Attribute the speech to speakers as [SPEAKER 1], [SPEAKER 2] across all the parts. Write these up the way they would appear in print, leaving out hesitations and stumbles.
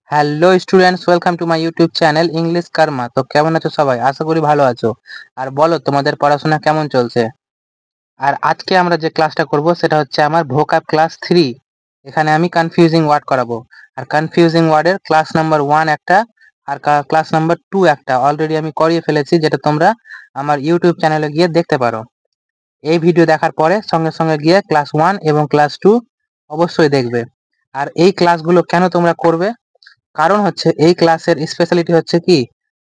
[SPEAKER 1] Hello students, welcome to my YouTube channel English Karma. তো কেমন আছো সবাই? আশা করি ভালো আছো। আর বলো, তোমাদের পড়াশোনা কেমন চলছে? আর আজকে আমরা যে ক্লাসটা করব সেটা হচ্ছে আমার ভোকাব ক্লাস 3। এখানে আমি কনফিউজিং ওয়ার্ড করাবো। আর কনফিউজিং ওয়ার্ডের ক্লাস নাম্বার 1 একটা, আর ক্লাস নাম্বার 2 একটা অলরেডি আমি করিয়ে ফেলেছি, যেটা তোমরা আমার ইউটিউব চ্যানেলে গিয়ে দেখতে পারো। এই ভিডিও দেখার পরে সঙ্গে সঙ্গে গিয়ে ক্লাস 1 এবং ক্লাস 2 অবশ্যই দেখবে। আর এই ক্লাসগুলো কেন তোমরা করবে? কারণ হচ্ছে এই ক্লাসের স্পেশালিটি হচ্ছে কি,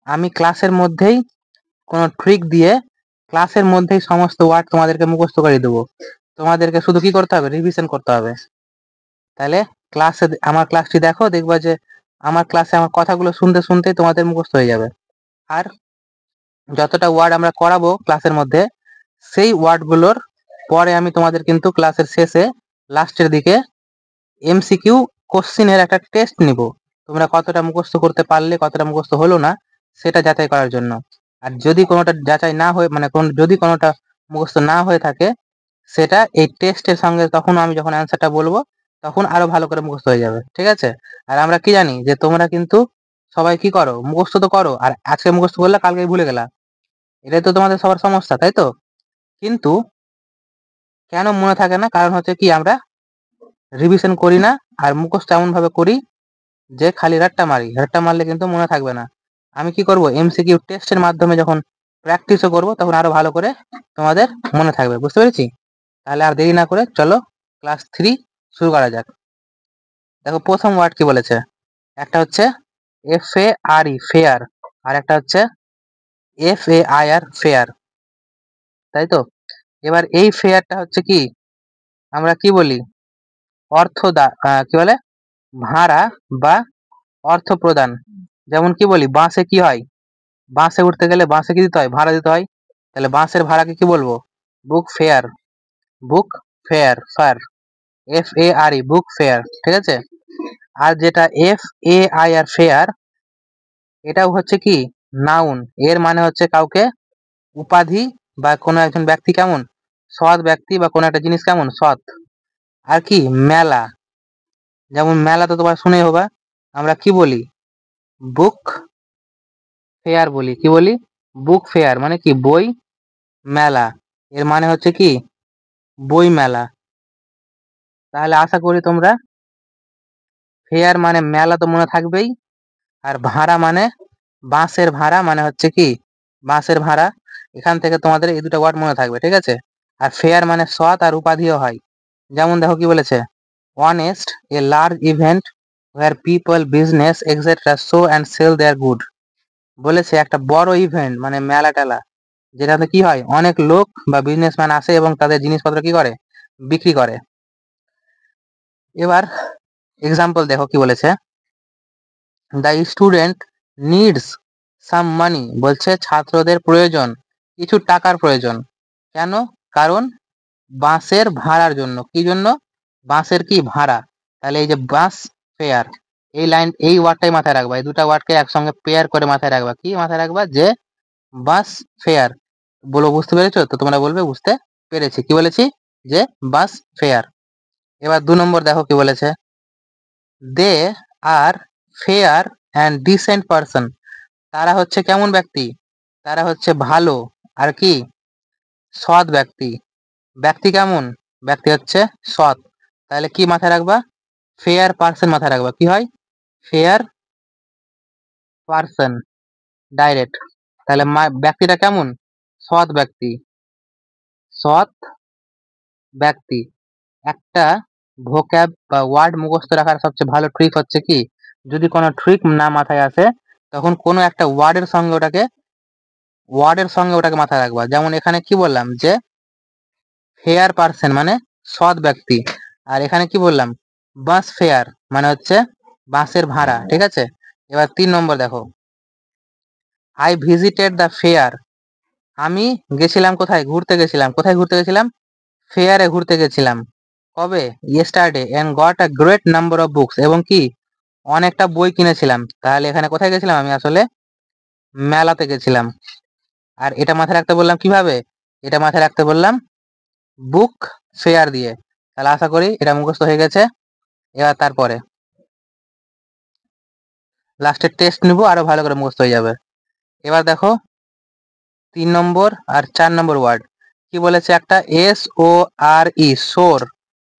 [SPEAKER 1] আমি ক্লাসের মধ্যেই কোনো ট্রিক দিয়ে ক্লাসের মধ্যেই সমস্ত ওয়ার্ড তোমাদেরকে মুখস্থ করে দেবো। তোমাদেরকে শুধু কি করতে হবে? রিভিশন করতে হবে। তাহলে আমার ক্লাসটি দেখো, দেখবা যে আমার ক্লাসে আমার কথাগুলো শুনতে শুনতেই তোমাদের মুখস্থ হয়ে যাবে। আর যতটা ওয়ার্ড আমরা করাবো ক্লাসের মধ্যে, সেই ওয়ার্ডগুলোর পরে আমি তোমাদের কিন্তু ক্লাসের শেষে লাস্টের দিকে এমসিকিউ কোশ্চিনের একটা টেস্ট নিব। তোমরা কতটা মুখস্থ করতে পারলে, কতটা মুখস্থ হলো না, সেটা যাচাই করার জন্য। আর যদি কোনোটা যাচাই না হয়ে মানে যদি কোনোটা মুখস্থ না হয়ে থাকে, সেটা এই টেস্টের সঙ্গে তখন আমি যখন অ্যান্সারটা বলবো তখন আরো ভালো করে মুখস্থ হয়ে যাবে। ঠিক আছে? আর আমরা কি জানি যে তোমরা কিন্তু সবাই কি করো, মুখস্থ তো করো, আর আজকে মুখস্থ করলে কালকে ভুলে গেলা। এটাই তো তোমাদের সবার সমস্যা, তাই তো? কিন্তু কেন মনে থাকে না? কারণ হচ্ছে কি, আমরা রিভিশন করি না। আর মুখস্থ এমন ভাবে করি যে খালি রাট্টা মারি, রাট্টা মারলে কিন্তু মনে থাকবে না। আমি কি করব, এমসিকিউ টেস্টের মাধ্যমে যখন প্র্যাকটিসও করব তখন আরো ভালো করে তোমাদের মনে থাকবে। বুঝতে পেরেছি? তাহলে আর দেরি না করে চলো ক্লাস 3 শুরু করা যাক। দেখো প্রথম ওয়ার্ড কি বলেছে। একটা হচ্ছে FARE ফেয়ার, আর একটা হচ্ছে FAIR ফেয়ার, তাই তো? এবার এই ফেয়ারটা হচ্ছে কি, আমরা কি বলি, কি বলে, ভাড়া বা অর্থ প্রদান। যেমন কি বলি, বাসে কি হয়, বাসে উঠতে গেলে বাসে কি দিতে হয়? ভাড়া দিতে হয়। তাহলে বাসের ভাড়াকে কি বলবো? Book fair. Book fair, fare, FARE, book fair. ঠিক আছে? আর যেটা FAIR ফেয়ার, এটাও হচ্ছে কি নাউন। এর মানে হচ্ছে কাউকে উপাধি বা কোনো একজন ব্যক্তি কেমন সৎ ব্যক্তি, বা কোনো একটা জিনিস কেমন সৎ। আর কি মেলা, যেমন মেলা তো তোমরা শুনেই হবা, আমরা কি বলি? বুক ফেয়ার বলি। কি বলি? বুক ফেয়ার, মানে কি বই মেলা। এর মানে হচ্ছে কি বই মেলা। তাহলে আশা করি তোমরা ফেয়ার মানে মেলা তো মনে থাকবেই। আর ভাড়া মানে বাসের ভাড়া, মানে হচ্ছে কি বাসের ভাড়া। এখান থেকে তোমাদের এই দুটো ওয়ার্ড মনে থাকবে। ঠিক আছে? আর ফেয়ার মানে সৎ, আর উপাধিও হয়। যেমন দেখো কি বলেছে, honest, a large event where people business etc show and sell their good। বলেছে একটা বড় ইভেন্ট মানে মেলা টেলা, যেটাতে কি হয়, অনেক লোক বা বিজনেসম্যান আসে এবং তাদের জিনিসপত্র কি করে, বিক্রি করে। এবার এক্সাম্পল দেখো কি বলেছে, দ্য স্টুডেন্ট নিডস সাম মানি, বলছে ছাত্রদের প্রয়োজন কিছু টাকার প্রয়োজন। কেন? কারণ বাসের ভাড়ার জন্য। কি জন্য? বাসের কি ভাড়া। তাহলে এই যে বাস ফেয়ার, এই ওয়ার্ডটাই মাথায় রাখবা। এই দুটা ওয়ার্ডকে একসঙ্গে পেয়ার করে মাথায় রাখবা। কি মাথায় রাখবা? যে বাস ফেয়ার। বলো, বুঝতে পেরেছো তো? তোমরা বলবে বুঝতে পেরেছি। কি বলেছি? যে বাস ফেয়ার। এবার 2 নম্বর দেখো কি বলেছে, দে আর ফেয়ার অ্যান্ড ডিসেন্ট পারসন। তারা হচ্ছে কেমন ব্যক্তি? তারা হচ্ছে ভালো আর কি সৎ ব্যক্তি। ব্যক্তি কেমন? ব্যক্তি হচ্ছে সৎ। তাহলে কি মাথায় রাখবা? ফেয়ার পারসন মাথায় রাখবা। কি হয়? Fair person, direct. তাহলে ব্যক্তিটা কেমন? সৎ ব্যক্তি। সৎ ব্যক্তি। একটা ভোক্যাব বা ওয়ার্ড মুখস্থ রাখার সবচেয়ে ভালো ট্রিক হচ্ছে কি, যদি কোনো ট্রিক না মাথায় আসে তখন কোনো একটা ওয়ার্ডের সঙ্গে ওটাকে মাথায় রাখবা। যেমন এখানে কি বললাম, যে ফেয়ার পারসন মানে সৎ ব্যক্তি। আর এখানে কি বললাম? বাস ফেয়ার মানে হচ্ছে বাসের ভাড়া। ঠিক আছে? এবার 3 নম্বর দেখো, আই ভিজিটেড দ্য ফেয়ার। আমি গেছিলাম কোথায়? ঘুরতে গেছিলাম। কোথায় ঘুরতে গেছিলাম? ফেয়ারে ঘুরতে গেছিলাম। কবে? Yesterday, and got a great number of books, এবং কি অনেকটা বই কিনেছিলাম। তাহলে এখানে কোথায় গেছিলাম? আমি আসলে মেলাতে গেছিলাম। আর এটা মাথায় রাখতে বললাম কিভাবে? এটা মাথায় রাখতে বললাম বুক ফেয়ার দিয়ে। তাহলে আশা করি এটা মুখস্থ হয়ে গেছে। এবার তারপরে লাস্টে টেস্ট নিব, আরো ভালো করে মুখস্থ হয়ে যাবে। এবার দেখো 3 নম্বর আর 4 নম্বর ওয়ার্ড কি বলেছে, একটা SORE সোর,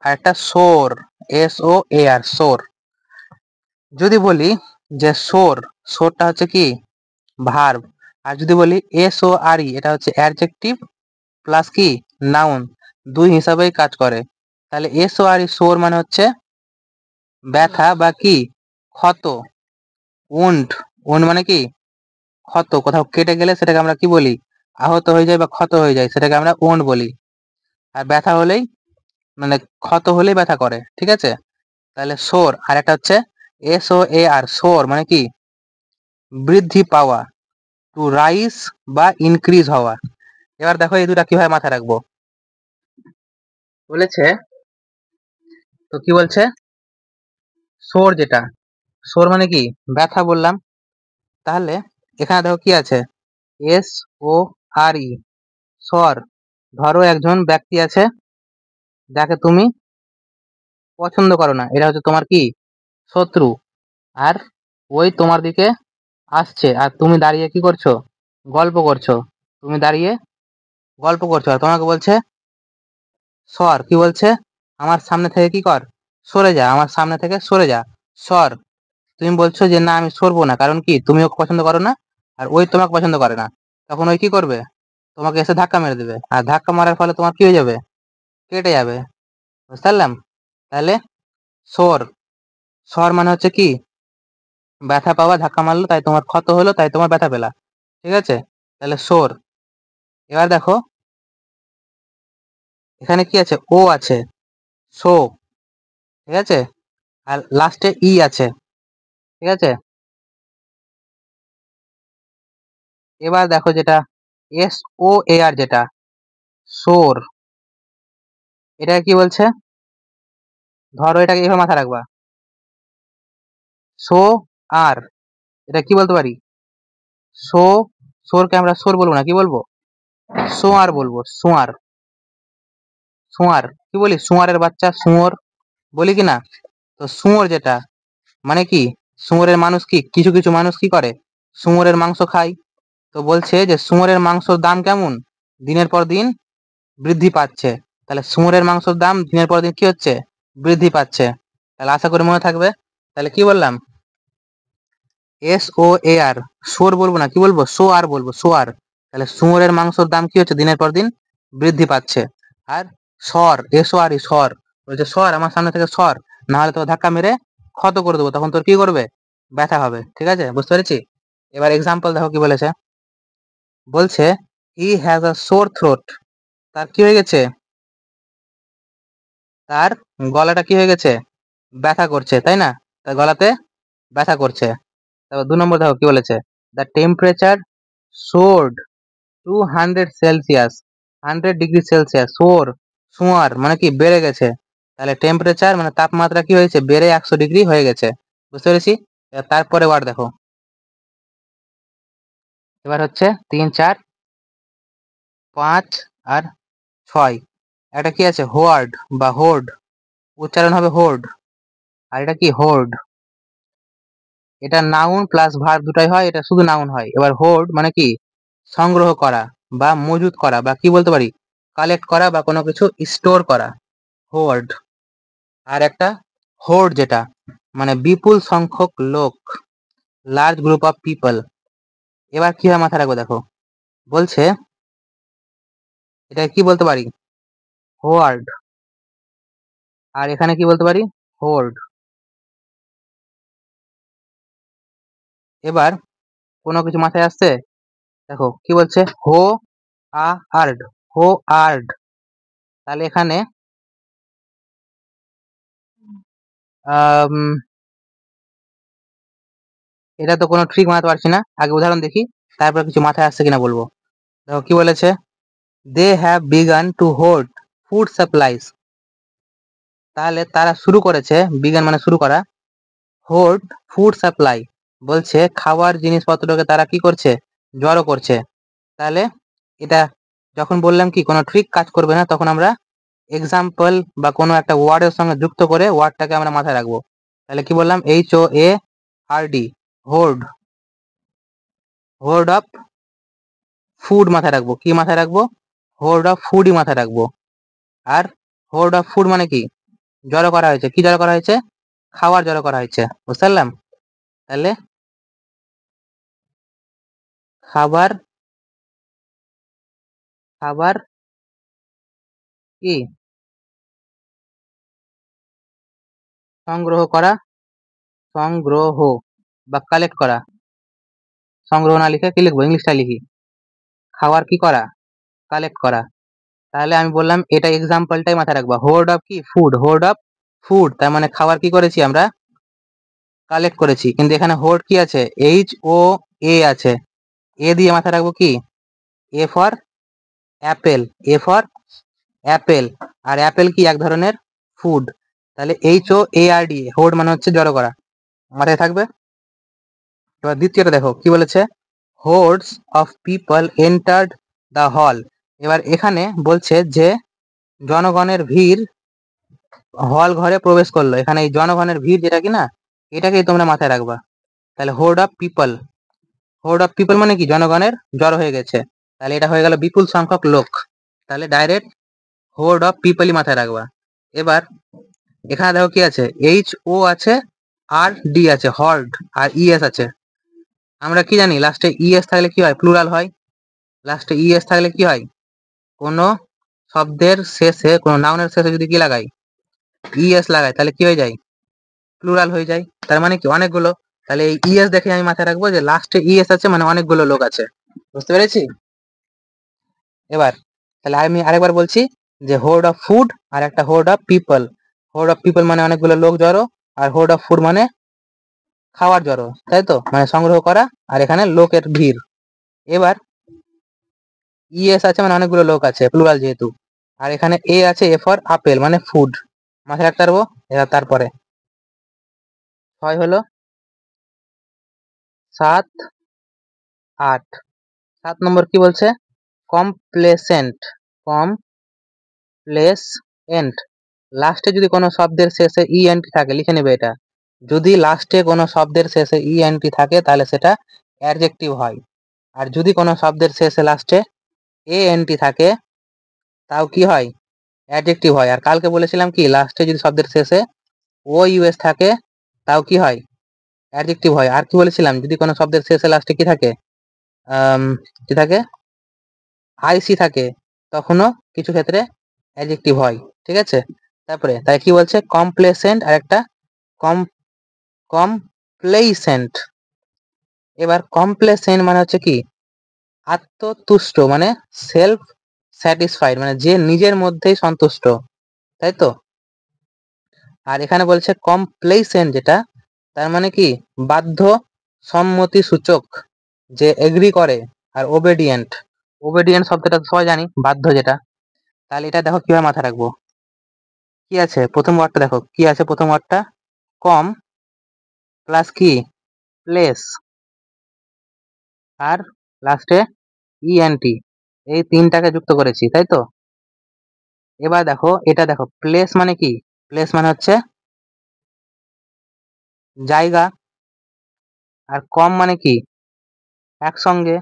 [SPEAKER 1] আর একটা সোর SOAR সোর। যদি বলি যে সোর, সোরটা হচ্ছে কি ভার্ব, আর যদি বলি SORE এটা হচ্ছে অ্যাডজেক্টিভ প্লাস কি নাউন, দুই হিসাবেই কাজ করে। তাহলে SORE সোর মানে হচ্ছে ব্যথা বা কি ক্ষত, উন্ড, উন্ড মানে কি ক্ষত, কোথাও কেটে গেলে সেটাকে আমরা কি বলি, আহত হয়ে যায় বা ক্ষত হয়ে যায় সেটাকে আমরা উন্ড বলি। আর ব্যথা হলেই মানে ক্ষত হলেই ব্যথা করে, ঠিক আছে। তাহলে সোর, আর একটা হচ্ছে SOAR সোর মানে কি বৃদ্ধি পাওয়া, টু রাইজ বা ইনক্রিজ হওয়া। এবার দেখো এই দুটা কিভাবে মাথায় রাখবো বলেছে, তো কি বলছে, সোর যেটা, সোর মানে কি ব্যথা বললাম। তাহলে এখানে দেখো কি আছে, SORE সর। ধরো একজন ব্যক্তি আছে যাকে তুমি পছন্দ করো না, এটা হচ্ছে তোমার কি শত্রু, আর ওই তোমার দিকে আসছে, আর তুমি দাঁড়িয়ে কি করছো, গল্প করছো, তুমি দাঁড়িয়ে গল্প করছো, আর তোমাকে বলছে সর, কি বলছে, আমার সামনে থেকে কি কর, সরে যা, আমার সামনে থেকে সরে যা, সর। তুমি বলছো যে না আমি সরবো না, কারণ কি তুমি ওকে পছন্দ করো না, আর ওই তোমাকে পছন্দ করে না। তখন ওই কি করবে, তোমাকে এসে ধাক্কা মেরে দেবে, আর ধাক্কা মারার ফলে তোমার কি হয়ে যাবে, কেটে যাবে, বুঝতে পারলাম। তাহলে সর, সর মানে হচ্ছে কি ব্যথা পাওয়া, ধাক্কা মারলো তাই তোমার ক্ষত হলো, তাই তোমার ব্যথা পেলা, ঠিক আছে। তাহলে সর। এবার দেখো এখানে কি আছে, ও আছে, সো, ঠিক আছে, আর লাস্টে ই আছে, ঠিক আছে। এবার দেখো যেটা SOAR যেটা সোর, এটা কি বলছে, ধরো এটাকে এভাবে মাথায় রাখবা, সো আর, এটা কি বলতে পারি, সো, সোরকে আমরা সোর বলবো না, কি বলবো, সোয়ার বলবো, সোয়ার, সোয়ার কি বলি, সোয়ারের বাচ্চা শুয়োর বলি কি না। তো শুয়োর যেটা মানে কি, শুয়োরের মানুষ কি, কিছু কিছু মানুষ কি করে, শুয়োরের মাংস খায়। তো বলছে যে শুয়োরের মাংসের দাম কেমন, দিনের পর দিন বৃদ্ধি পাচ্ছে। তাহলে শুয়োরের মাংসের দাম দিনের পর দিন কি হচ্ছে, বৃদ্ধি পাচ্ছে। তাহলে আশা করি মনে থাকবে। তাহলে কি বললাম, SOAR সোর বলবো না, কি বলবো, সোয়ার বলবো, সোয়ার। তাহলে শুয়োরের মাংসের দাম কি হচ্ছে দিনের পর দিন বৃদ্ধি পাচ্ছে। আর সর, SORE সর, বলছে সর আমার সামনে থেকে সর, না হলে তোর ধাক্কা মেরে ক্ষত করে দেবো, তখন তোর কি করবে, ব্যথা হবে, ঠিক আছে, বুঝতে পেরেছি। এবার এক্সাম্পল দেখো কি বলেছে, বলছে he has a Soar throat, তার কি হয়ে গেছে, তার গলাটা কি হয়ে গেছে, ব্যথা করছে, তাই না, তার গলাতে ব্যথা করছে। তারপর 2 নম্বর দেখো কি বলেছে, the temperature soared to 100 Celsius, 100 degree Celsius, soar মানে কি বেড়ে গেছে। তাহলে টেম্পারেচার মানে তাপমাত্রা কি হয়েছে, বেড়ে 100 ডিগ্রি হয়ে গেছে, বুঝতে পেরেছি। এবার তারপরে ওয়ার্ড দেখো, এবার হচ্ছে 3, 4, 5 আর 6। একটা কি আছে হোয়ার্ড বা হোর্ড, উচ্চারণ হবে হোর্ড, আর এটা কি হোর্ড, এটা নাউন প্লাস ভার্ব দুটাই হয়, এটা শুধু নাউন হয়। এবার হোর্ড মানে কি সংগ্রহ করা বা মজুত করা, বা কি বলতে পারি কালেক্ট করা, বা কোনো কিছু স্টোর করা, হোর্ড। আর একটা হোর্ড যেটা মানে বিপুল সংখ্যক লোক, লার্জ গ্রুপ অফ পিপল। এবার কি হয় মাথায় রাখবো দেখো, বলছে এটা কি বলতে পারি, হোয়ার্ড, আর এখানে কি বলতে পারি, হোর্ড। এবার কোনো কিছু মাথায় আসছে, দেখো কি বলছে, হো আ আর্ড, হো আর্ড। তাহলে এখানে আম, এটা তো কোনো ট্রিক বানাতে পারছি না, আগে উদাহরণ দেখি, তারপর কিছু মাথায় আসছে কিনা বলবো। দেখো কি বলেছে, they have begun to hoard food supplies, তাহলে তারা শুরু করেছে, বিগান মানে শুরু করা, হোর্ড ফুড সাপ্লাই বলছে খাবার জিনিসপত্রকে তারা কি করছে, জড়ো করছে। তাহলে এটা যখন বললাম কি কোনো ট্রিক কাজ করবে না, তখন আমরা এক্সাম্পল বা কোনো একটা ওয়ার্ডের সঙ্গে যুক্ত করে ওয়ার্ডটাকে আমরা মাথায় রাখবো। তাহলে কি বললাম, HOARD, hoard, hoard of food মাথায় রাখবো। কি মাথায় রাখবো? হোর্ড অফ ফুডই মাথায় রাখবো। আর হোর্ড অফ ফুড মানে কি? জড়ো করা হয়েছে। কি জড়ো করা হয়েছে? খাবার জড়ো করা হয়েছে। বুঝতে পারলাম? তাহলে খাবার, খাবার কি সংগ্রহ করা, সংগ্রহ বা কালেক্ট করা। সংগ্রহ না লিখে কি লিখবো? ইংলিশটা লিখি। খাবার কি করা? কালেক্ট করা। তাহলে আমি বললাম এটা এক্সাম্পলটাই মাথায় রাখবা। হোর্ড অফ কি? ফুড। হোর্ড অফ ফুড তার মানে খাবার কি করেছি আমরা? কালেক্ট করেছি। কিন্তু এখানে হোর্ড কি আছে? এইচ ও এ আছে। এ দিয়ে মাথায় রাখবো কি? A for apple. A for apple. আর অ্যাপেল কি? এক ধরনের ফুড। তাহলে H O A R D, hoard মানে হচ্ছে জড়ো করা। মাথায় থাকবে? এবার দ্বিতীয়টা দেখো কি বলেছে? Hordes of people entered the hall. এবার এখানে বলছে যে জনগণের ভিড় হল ঘরে প্রবেশ করলো। এখানে এই জনগণের ভিড় যেটা কি না, এটাকেই তোমরা মাথায় রাখবা। তাহলে hoard of people, hoard of people মানে কি? জনগণের জড়ো হয়ে গেছে। তাহলে এটা হয়ে গেল বিপুল সংখ্যক লোক। তাহলে ডাইরেক্ট হোর্ড অফ পিপলই মাথায় রাখবা। এবার এখানে দেখো কি আছে? এইচ ও আছে, আর ডি আছে, হর্ড, আর ইএস আছে। আমরা কি জানি? লাস্টে ইএস থাকলে কি হয়? প্লুরাল হয়। লাস্টে ইএস থাকলে কি হয়? কোনো শব্দের শেষে, কোনো নাউনের শেষে যদি কি লাগাই? ইএস লাগাই, তাহলে কি হয়ে যায়? প্লুরাল হয়ে যায়। তার মানে কি? অনেকগুলো। তাহলে এই ইএস দেখে আমি মাথায় রাখবো যে লাস্টে ইএস আছে মানে অনেকগুলো লোক আছে। বুঝতে পেরেছি? এবার তাহলে আমি আরেকবার বলছি যে হোর্ড অফ ফুড আর একটা hoard of people. Hoard of people মানে অনেকগুলো লোক জড়ো, আর হোর্ড অফ ফুড মানে খাওয়ার জড়ো, তাই তো? মানে সংগ্রহ করা, আর এখানে লোকের ভিড়। এবার ইএস আছে মানে অনেকগুলো লোক আছে, প্লুরাল যেহেতু। আর এখানে এ আছে, এ ফর আপেল মানে ফুড। মাথায় রাখতে পারবো? এবার তারপরে 6 হলো, 7, 8। 7 নম্বর কি বলছে? কমপ্লেসেন্ট। কমপ্লেসেন্ট। লাস্টে যদি কোনো শব্দের শেষে ইএনটি থাকে, লিখে নেবে এটা। যদি লাস্টে কোনো শব্দের শেষে ইএনটি থাকে তাহলে সেটা অ্যাডজেক্টিভ হয়। আর যদি কোনো শব্দের শেষে লাস্টে এএনটি থাকে তাও কি হয়? অ্যাডজেক্টিভ হয়। আর কালকে বলেছিলাম কি? লাস্টে যদি শব্দের শেষে ও ইউএস থাকে তাও কি হয়? অ্যাডজেক্টিভ হয়। আর কি বলেছিলাম? যদি কোনো শব্দের শেষে লাস্টে কি থাকে? কি থাকে? আইসি থাকে, তখনও কিছু ক্ষেত্রে অ্যাডজেক্টিভ হয়। ঠিক আছে? তারপরে তাই কি বলছে? কমপ্লেসেন্ট আর একটা কম কমপ্লেসেন্ট। এবার কমপ্লেসেন্ট মানে হচ্ছে কি? আত্মতুষ্ট, মানে সেলফ স্যাটিসফাইড, মানে যে নিজের মধ্যেই সন্তুষ্ট, তাই তো? আর এখানে বলছে কমপ্লেসেন্ট যেটা, তার মানে কি? বাধ্য সম্মতি সূচক, যে এগ্রি করে। আর ওবেডিয়েন্ট, ওবেডিয়েন্ট শব্দটা তো সবাই জানি, বাধ্য যেটা। তাহলে এটা দেখো কিভাবে মাথায় রাখবো। কি আছে প্রথম ওয়ার্ডটা? দেখো কি আছে প্রথম ওয়ার্ডটা? কম প্লাস কি? প্লেস, আর লাস্টে ইএনটি, এই তিনটাকে যুক্ত করেছি, তাই তো? এবার দেখো এটা, দেখো প্লেস মানে কি? প্লেস মানে হচ্ছে জায়গা। আর কম মানে কি? একসঙ্গে।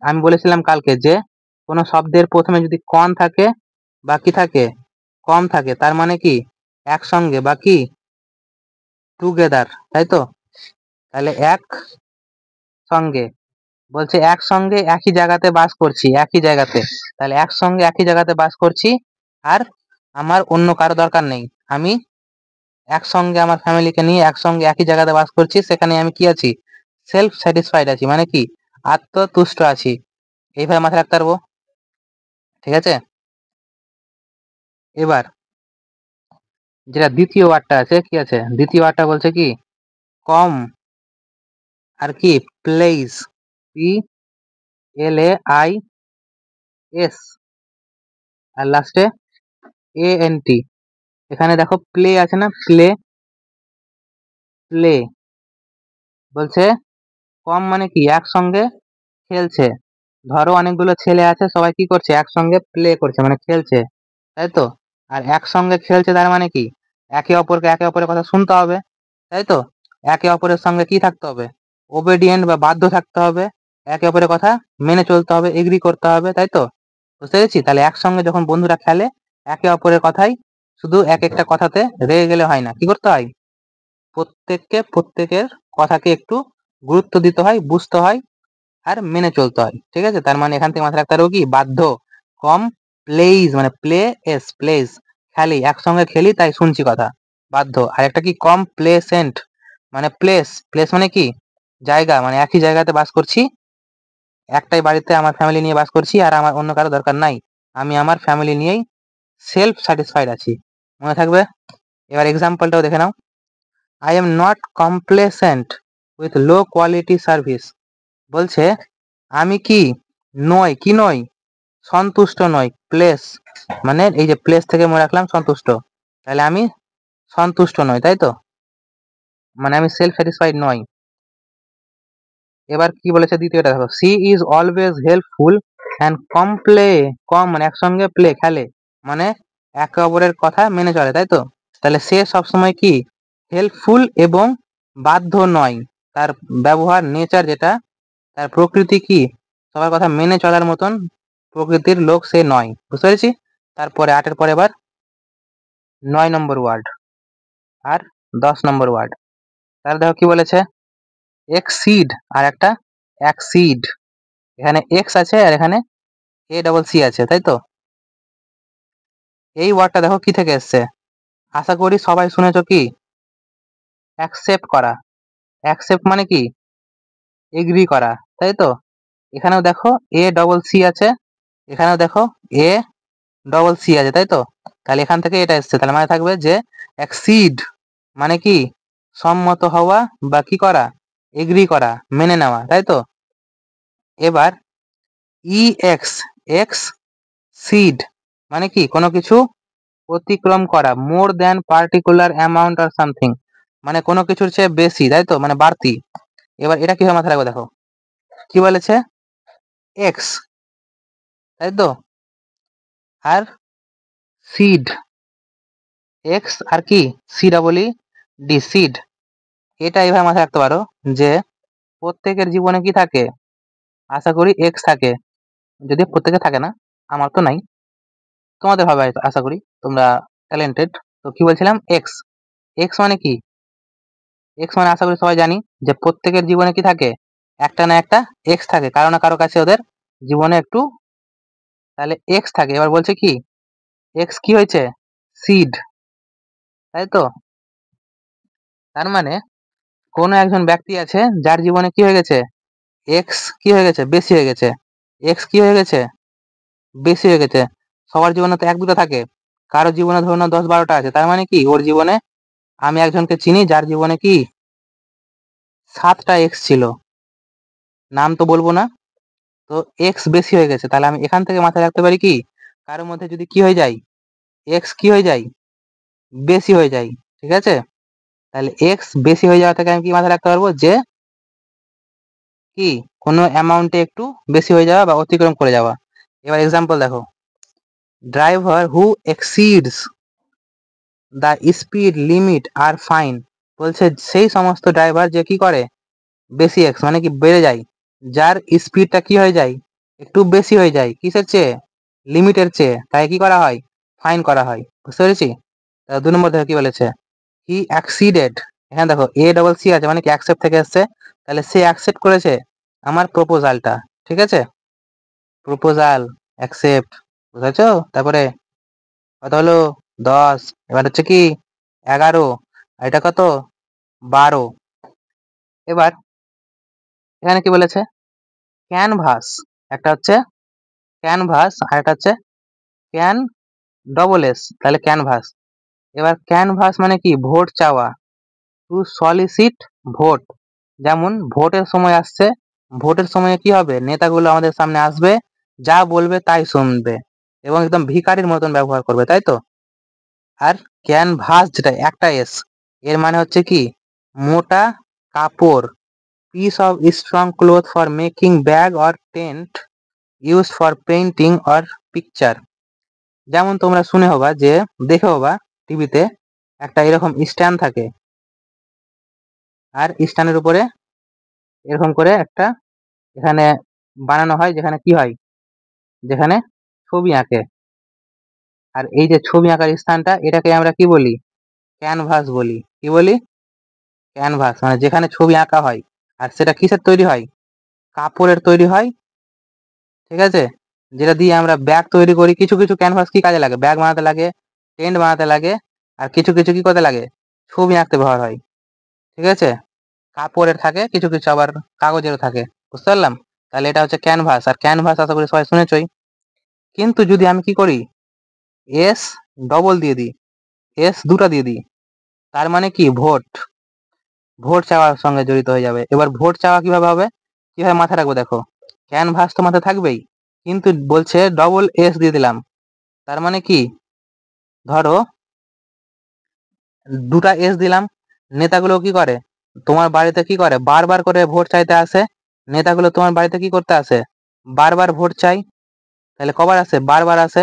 [SPEAKER 1] আমি বলেছিলাম কালকে যে কোনো শব্দের প্রথমে যদি কন থাকে বা কি থাকে? কম থাকে, তার মানে কি? একসঙ্গে বা কি? টুগেদার, তাই তো? তাহলে এক সঙ্গে, বলছে একসঙ্গে একই জায়গাতে বাস করছি, একই জায়গাতে। তাহলে একসঙ্গে একই জায়গাতে বাস করছি, আর আমার অন্য কারো দরকার নেই। আমি একসঙ্গে আমার ফ্যামিলিকে নিয়ে একসঙ্গে একই জায়গাতে বাস করছি, সেখানে আমি কি আছি? সেলফ স্যাটিসফাইড আছি, মানে কি? আত্মতুষ্ট আছি। এইভাবে মাথায় রাখতে পারবো। ঠিক আছে? এবার যেটা দ্বিতীয় ওয়ার্ডটা আছে, কি আছে দ্বিতীয় ওয়ার্ডটা? বলছে কি? কম আর কি? Place, P L A I S, আর লাস্টে এ এন টি। এখানে দেখো প্লে আছে না? প্লে, প্লে বলছে কম মানে কি? একসঙ্গে খেলছে। ধরো অনেকগুলো ছেলে আছে, সবাই কি করছে? একসঙ্গে প্লে করছে, মানে খেলছে, তাই তো? আর একসঙ্গে খেলছে তার মানে কি? একে অপরের কথা শুনতে হবে, তাই তো? একে অপরের সঙ্গে কি থাকতে হবে, ওবেডিয়েন্ট বা বাধ্য থাকতে হবে, একে অপরের কথা মেনে চলতে হবে, এগ্রি করতে হবে, তাই তো? বুঝতে পেরেছি? তাহলে একসঙ্গে যখন বন্ধুরা খেলে একে অপরের কথাই শুধু এক একটা কথাতে রেগে গেলে হয় না, কি করতে হয়, প্রত্যেকের কথাকে একটু গুরুত্ব দিতে হয়, বুঝতে হয় আর মেনে চলতে হয়, ঠিক আছে? তার মানে এখান থেকে মাথায় রাখতে পারবো কি, বাধ্য, কম, প্লেইজ মানে প্লেস খেলি, একসঙ্গে খেলি তাই শুনছি কথা, বাধ্য। আর একটা কি, কমপ্লেসেন্ট মানে প্লেস মানে কি, জায়গা, মানে একই জায়গাতে বাস করছি, একটাই বাড়িতে আমার ফ্যামিলি নিয়ে বাস করছি আর আমার অন্য কারো দরকার নাই, আমি আমার ফ্যামিলি নিয়েই সেলফ স্যাটিসফাইড আছি। মনে থাকবে? এবার এক্সাম্পলটাও দেখে নাও। I am not complacent with low quality service. বলছে আমি কি নই সন্তুষ্ট নই, প্লেস মানে এই যে প্লেস থেকে মনে রাখলাম সন্তুষ্ট, তাহলে আমি সন্তুষ্ট নই, তাই তো? মানে আমি সেলফ স্যাটিসফাইড নই। এবার কি বলেছে দ্বিতীয়টা দেখো, she is always helpful and কম মানে একসঙ্গে প্লে খেলে, মানে একে অপরের কথা মেনে চলে, তাই তো? তাহলে সে সবসময় কি, হেল্পফুল এবং বাধ্য নয়, তার ব্যবহার নেচার যেটা, তার প্রকৃতি কি, সবার কথা মেনে চলার মতন প্রকৃতির লোক সে নয়। বুঝতে পেরেছি? তারপরে 8-এর পরে এবার 9 নম্বর ওয়ার্ড আর 10 নম্বর ওয়ার্ড। তাহলে দেখো কি বলেছে, এক্সিড আর একটা অ্যাক্সিড, এখানে এক্স আছে আর এখানে সি আছে, তাই তো? এই ওয়ার্ডটা দেখো কি থেকে এসছে, আশা করি সবাই শুনেছো কি, অ্যাকসেপ্ট করা। অ্যাকসেপ্ট মানে কি, এগ্রি করা, তাই তো? এখানেও দেখো সি আছে, এখানেও দেখো সি আছে, তাই তো? তাহলে এখান থেকে এটা এসছে, তাহলে মানে থাকবে যে অ্যাক্সিড মানে কি, সম্মত হওয়া বা কি করা, এগ্রি করা, মেনে নেওয়া, তাই তো? এবার এক্স এক্স সিড মানে কি, কোনো কিছু অতিক্রম করা, more than particular amount or something, মানে কোনো কিছুর চেয়ে বেশি, তাই তো, মানে বাড়তি। এবার এটা কিভাবে মাথায় রাখবো দেখো, কি বলেছে, এক্স, তাই তো, আর সিড, এক্স আর কি, সিড, এটা এইভাবে মাথায় রাখতে পারো যে প্রত্যেকের জীবনে কি থাকে, আশা করি এক্স থাকে, যদি প্রত্যেকে থাকে না, আমার তো নাই, তোমাদের হবে হয়তো, আশা করি তোমরা ট্যালেন্টেড। তো কি বলছিলাম, এক্স, এক্স মানে কি, এক্স মানে আশা করি সবাই জানি যে প্রত্যেকের জীবনে কি থাকে, একটা না একটা এক্স থাকে, কারো না কারো কাছে ওদের জীবনে একটু, তাহলে এক্স থাকে। এবার বলছে কি, এক্স কি হয়েছে, সিড, তাই তো? তার মানে কোনো একজন ব্যক্তি আছে যার জীবনে কি হয়ে গেছে, এক্স কি হয়ে গেছে, বেশি হয়ে গেছে, এক্স কি হয়ে গেছে, বেশি হয়ে গেছে। সবার জীবনে তো এক দুটো থাকে, কারো জীবনে ধরুন 10-12টা আছে, তার মানে কি ওর জীবনে, আমি একজনকে চিনি যার জীবনে কি 7টা এক্স ছিল, নাম তো বলবো না, তো এক্স বেশি হয়ে গেছে, তাহলে আমি এখান থেকে মাথায় রাখতে পারি কি, কারোর মধ্যে যদি কি হয়ে যায়, এক্স কি হয়ে যায়, বেশি হয়ে যায়, ঠিক আছে? তাহলে এক্স বেশি হয়ে যাওয়া থেকে আমি কি মাথায় রাখতে পারবো যে কি, কোনো অ্যামাউন্টে একটু বেশি হয়ে যাওয়া বা অতিক্রম করে যাওয়া। এবার এক্সাম্পল দেখো, driver who exceeds the speed limit are fine. বলছে সেই সমস্ত ড্রাইভার যে কি করে, বেশি এক্স মানে কি বেড়ে যায়, যার স্পিডটা কি হয়ে যায়, একটু বেশি হয়ে যায়, কিসের চেয়ে, লিমিটের চেয়ে, তাই কি করা হয়, ফাইন করা হয়। বুঝতে পেরেছি? 2 নম্বর দেখো কি বলেছে, হি অ্যাক্সিডেড, এখানে দেখো সি আছে মানে কি অ্যাকসেপ্ট থেকে এসছে, তাহলে সে অ্যাকসেপ্ট করেছে আমার প্রপোজালটা, ঠিক আছে? প্রপোজাল, অ্যাকসেপ্ট, বুঝেছো? তারপরে কত হলো, 10, এবার হচ্ছে কি 11, আর এটা কত, 12। এবার এখানে কি বলেছে, ক্যানভাস, একটা হচ্ছে ক্যানভাস আর একটা হচ্ছে ক্যান তাহলে ক্যানভাস। এবার ক্যানভাস মানে কি, ভোট চাওয়া, টু সলিসিট ভোট, যেমন ভোটের সময় আসছে, ভোটের সময় কি হবে, নেতাগুলো আমাদের সামনে আসবে, যা বলবে তাই শুনবে এবং একদম ভিখারির মতন ব্যবহার করবে, তাই তো? আর ক্যানভাস যেটা একটা এর মানে হচ্ছে কি, মোটা কাপড়, piece of strong cloth for making bag or tent use for painting or picture. যেমন তোমরা শুনে হবা যে, দেখে হবা টিভিতে একটা এরকম স্ট্যান্ড থাকে, আর স্ট্যান্ডের উপরে এরকম করে একটা এখানে বানানো হয়, যেখানে কি হয়, যেখানে ছবি আঁকে। আর এই যে ছবি আঁকার স্থানটা, এটাকে আমরা কি বলি, ক্যানভাস বলি। কি বলি? ক্যানভাস, মানে যেখানে ছবি আঁকা হয়। আর সেটা কিসের তৈরি হয়? কাপড়ের তৈরি হয়। ঠিক আছে, যেটা দিয়ে আমরা ব্যাগ তৈরি করি। কিছু কিছু ক্যানভাস কি কাজে লাগে? ব্যাগ বানাতে লাগে, টেন্ট বানাতে লাগে। আর কিছু কিছু কি করতে লাগে? ছবি আঁকতে ব্যবহার হয়। ঠিক আছে, কাপড়ের থাকে, কিছু কিছু আবার কাগজেরও থাকে। বুঝতে পারলাম? তাহলে এটা হচ্ছে ক্যানভাস। আর ক্যানভাস আশা করি সবাই শুনেছই। কিন্তু যদি আমি কি করি, এস ডবল দিয়ে দিই, এস দুটা দিয়ে দিই, তার মানে কি, ভোট। ভোট চাওয়ার সঙ্গে জড়িত হয়ে যাবে। এবার ভোট চাওয়া কিভাবে হবে, কিভাবে মাথায় রাখবো দেখো। ক্যানভাস তো মাথায় থাকবেই, কিন্তু বলছে ডবল এস দিয়ে দিলাম, তার মানে কি, ধরো দুটা এস দিলাম। নেতাগুলো কি করে, তোমার বাড়িতে কি করে, বারবার করে ভোট চাইতে আসে। নেতাগুলো তোমার বাড়িতে কি করতে আসে, বারবার ভোট চাই। তাহলে কবার আসে, বারবার আসে।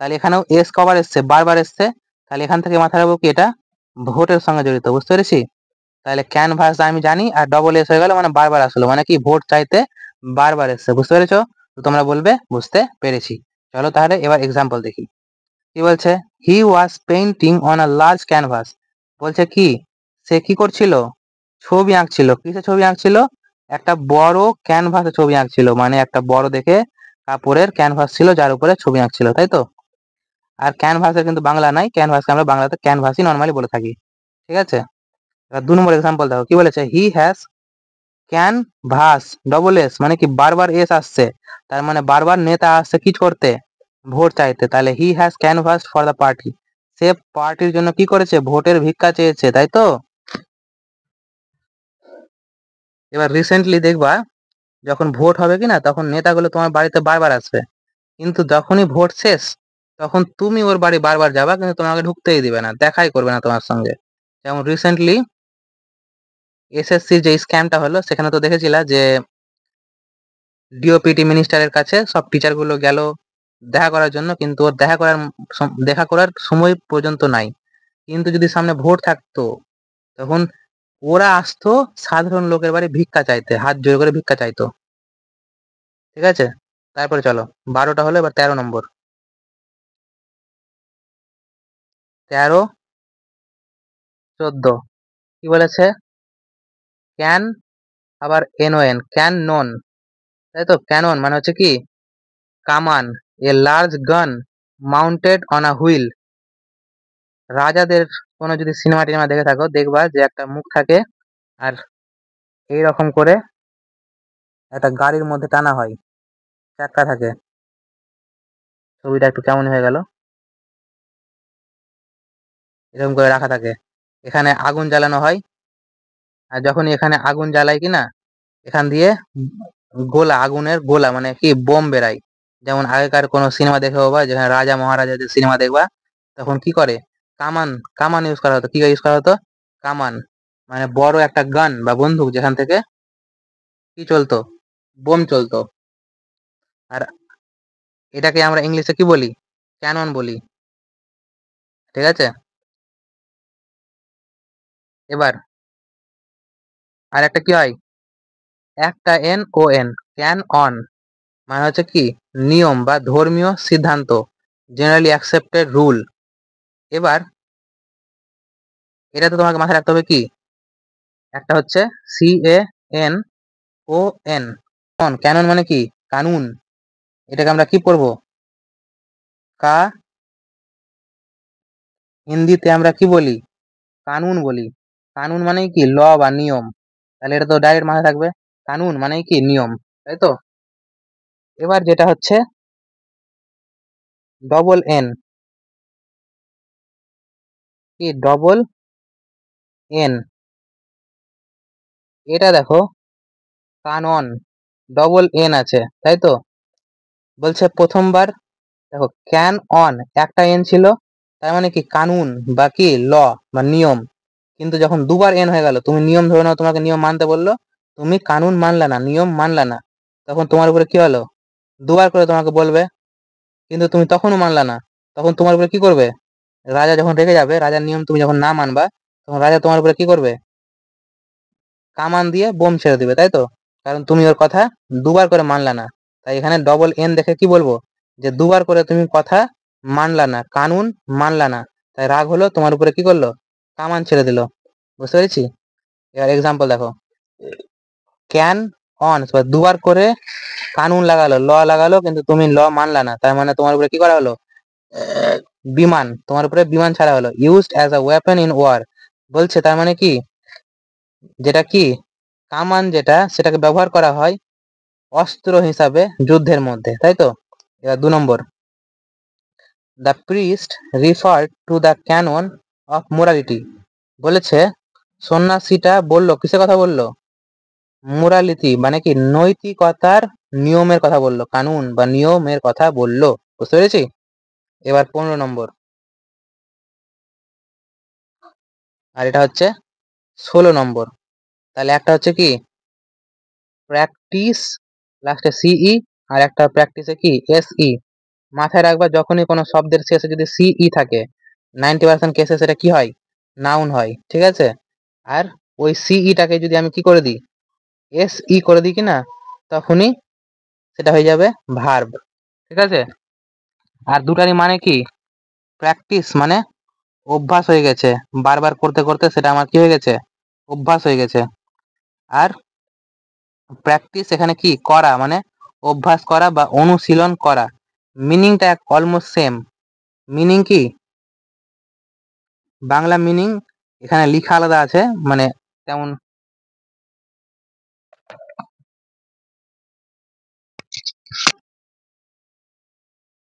[SPEAKER 1] তাহলে এখানেও এস কবার এসছে, বারবার এসছে। তাহলে এখান থেকে মাথায় রাখবো কি, এটা ভোটের সঙ্গে জড়িত। বুঝতে পেরেছি? তাহলে ক্যানভাস আমি জানি, আর ডবল এস হয়ে গেল, মানে বারবার আসলো, মানে কি, ভোট চাইতে বারবার এসছে। বুঝতে পেরেছো? তো তোমরা বলবে বুঝতে পেরেছি। চলো তাহলে এবার এক্সাম্পল দেখি। কি বলছে, he was painting on a large canvas. বলছে কি, সে কি করছিল, ছবি আঁকছিল। কিসে ছবি আঁকছিল? একটা বড় ক্যানভাসে ছবি আঁকছিল, মানে একটা বড় দেখে কাপড়ের ক্যানভাস ছিল, যার উপরে ছবি আঁকছিল, তাই তো? আর ক্যানভাসের কিন্তু বাংলা নাই, ক্যানভাসকে আমরা বাংলাতে ক্যানভাসই নর্মালি বলে থাকি। ঠিক আছে, এবার 2 নম্বর এক্সাম্পল দেখো। কি বলেছে, হি হ্যাজ ক্যানভাস ডবল এস, মানে কি বারবার এস আসছে, তার মানে বারবার নেতা আসছে কি করতে, ভোট চাইতে। তাহলে he has canvas for the party, সে পার্টির জন্য কি করেছে, ভোটের ভিক্ষা চেয়েছে, তাই তো? এবার রিসেন্টলি দেখবা, যখন ভোট হবে কিনা, তখন নেতাগুলো তোমার বাড়িতে বারবার আসবে। কিন্তু যখনই ভোট শেষ, তখন তুমি ওর বাড়ি বারবার যাবা, কিন্তু তোমাকে ঢুকতেই দিবে না, দেখাই করবে না তোমার সঙ্গে। যেমন রিসেন্টলি এসএসসির যে স্ক্যামটা হলো, সেখানে তো দেখেছিলা যে ডিওপিটি মিনিস্টারের কাছে সব টিচার গুলো গেল দেখা করার জন্য, কিন্তু ওর দেখা করার সময় পর্যন্ত নাই। কিন্তু যদি সামনে ভোট থাকতো, তখন ওরা আসতো সাধারণ লোকের বাড়ি ভিক্ষা চাইতে, হাত জোড় করে ভিক্ষা চাইতো। ঠিক আছে, তারপরে চলো, 12টা হলো, এবার 13 নম্বর। 13, 14। কি বলেছে, ক্যান, আবার এনওএন, ক্যান নন, তাই তো? ক্যানন মানে হচ্ছে কি, কামান। এ লার্জ গান মাউন্টেড অন আ হুইল। রাজাদের কোনো যদি সিনেমা টিনেমা দেখে থাকো, দেখবা যে একটা মুখ থাকে, আর এইরকম করে একটা গাড়ির মধ্যে টানা হয়, চাক্কা থাকে। ছবিটা একটু কেমন হয়ে গেল, এরকম করে রাখা থাকে। এখানে আগুন জ্বালানো হয়, আর যখনই এখানে আগুন জ্বালাই কিনা, এখান দিয়ে গোলা, আগুনের গোলা, মানে কি, বোম বেরায়। যেমন আগেকার কোনো সিনেমা দেখে বা যেখানে রাজা মহারাজাদের সিনেমা দেখবা, তখন কি করে, কামান, কামান ইউজ করা হতো। কি ইউজ করা হতো, কামান, মানে বড় একটা গান বা বন্দুক, যেখান থেকে কি চলতো, বোম চলতো। আর এটাকে আমরা ইংলিশে কি বলি, ক্যানন বলি। ঠিক আছে, এবার আর একটা কি হয়, একটা N O N, canon, মানে হচ্ছে কি, নিয়ম বা ধর্মীয় সিদ্ধান্ত, জেনারেলি অ্যাকসেপ্টেড রুল। এবার এটা তো তোমাকে মাথায় রাখতে হবে কি, একটা হচ্ছে C A N O N, canon মানে কি, কানুন। এটাকে আমরা কি পড়বো, কা, হিন্দিতে আমরা কি বলি, কানুন বলি। কানুন মানে কি, ল বা নিয়ম। তাহলে এটা তো ডাইরেক্ট মাথায় থাকবে, কানুন মানে কি, নিয়ম, তাই তো? এবার যেটা হচ্ছে ডবল এন, কি, ডবল এন, এটা দেখো, কানন, ডবল এন আছে, তাই তো? বলছে প্রথমবার, দেখো, ক্যান অন, একটা এন ছিল, তার মানে কি, কানুন বা কি, ল বা নিয়ম। কিন্তু যখন দুবার এন হয়ে গেল, তুমি নিয়ম ধরে নাও, তোমাকে নিয়ম মানতে বললো, তুমি কানুন মানলা না, নিয়ম মানলা না, তখন তোমার উপরে কি হলো, দুবার করে তোমাকে বলবে, কিন্তু তুমি তখনও মানলা না, তখন তোমার উপরে কি করবে, রাজা যখন রেগে যাবে, রাজার নিয়ম তুমি যখন না মানবা, তখন রাজা তোমার উপরে কি করবে, কামান দিয়ে বোম ছেড়ে দিবে, তাই তো? কারণ তুমি ওর কথা দুবার করে মানলা না, তাই এখানে ডবল এন দেখে কি বলবো, যে দুবার করে তুমি কথা মানলা না, কানুন মানলা না, তাই রাগ হলো, তোমার উপরে কি করলো, কামান ছেড়ে দিল। বুঝতে পেরেছি? এবার এক্সাম্পল দেখো, ক্যান অন, দুবার করে কানুন লাগালো, ল লাগালো, কিন্তু তুমি ল মানলা না, তার মানে তোমার উপরে কি করা হলো, বিমান, তোমার উপরে বিমান ছাড়া হলো। Used as a weapon in war, বলছে তার মানে কি, যেটা কি কামান যেটা সেটাকে ব্যবহার করা হয় অস্ত্র হিসাবে যুদ্ধের মধ্যে, তাই তো? এবার 2 নম্বর, the priest referred to the canon of morality, বলেছে সন্ন্যাসীটা বলল কিসের কথা বললো, মোরালিটি মানে কি নৈতিকতার নিয়মের কথা বললো, কানুন বা নিয়মের কথা বললো। বুঝতে পেরেছি? এবার 15 নম্বর, আর এটা হচ্ছে 16 নম্বর। তাহলে একটা হচ্ছে কি প্র্যাকটিস, লাস্টে সিই, আর একটা প্র্যাকটিসে কি এসই। মাথায় রাখবা, যখনই কোনো শব্দের শেষে যদি সিই থাকে 90% কেসে সেটা কি হয়, নাউন হয়, ঠিক আছে? আর ওই সিইটাকে যদি আমি কি করে দিই, এসই করে দিই কিনা, তখনই সেটা হয়ে যাবে ভার্ব, ঠিক আছে? আর দুটারই মানে কি, প্র্যাকটিস মানে অভ্যাস হয়ে গেছে, বারবার করতে করতে সেটা আমার কি হয়ে গেছে, অভ্যাস হয়ে গেছে। আর প্র্যাকটিস এখানে কি করা, মানে অভ্যাস করা বা অনুশীলন করা, মিনিংটা অলমোস্ট সেম। মিনিং কি, বাংলা মিনিং এখানে লিখা আলাদা আছে, মানে তেমন,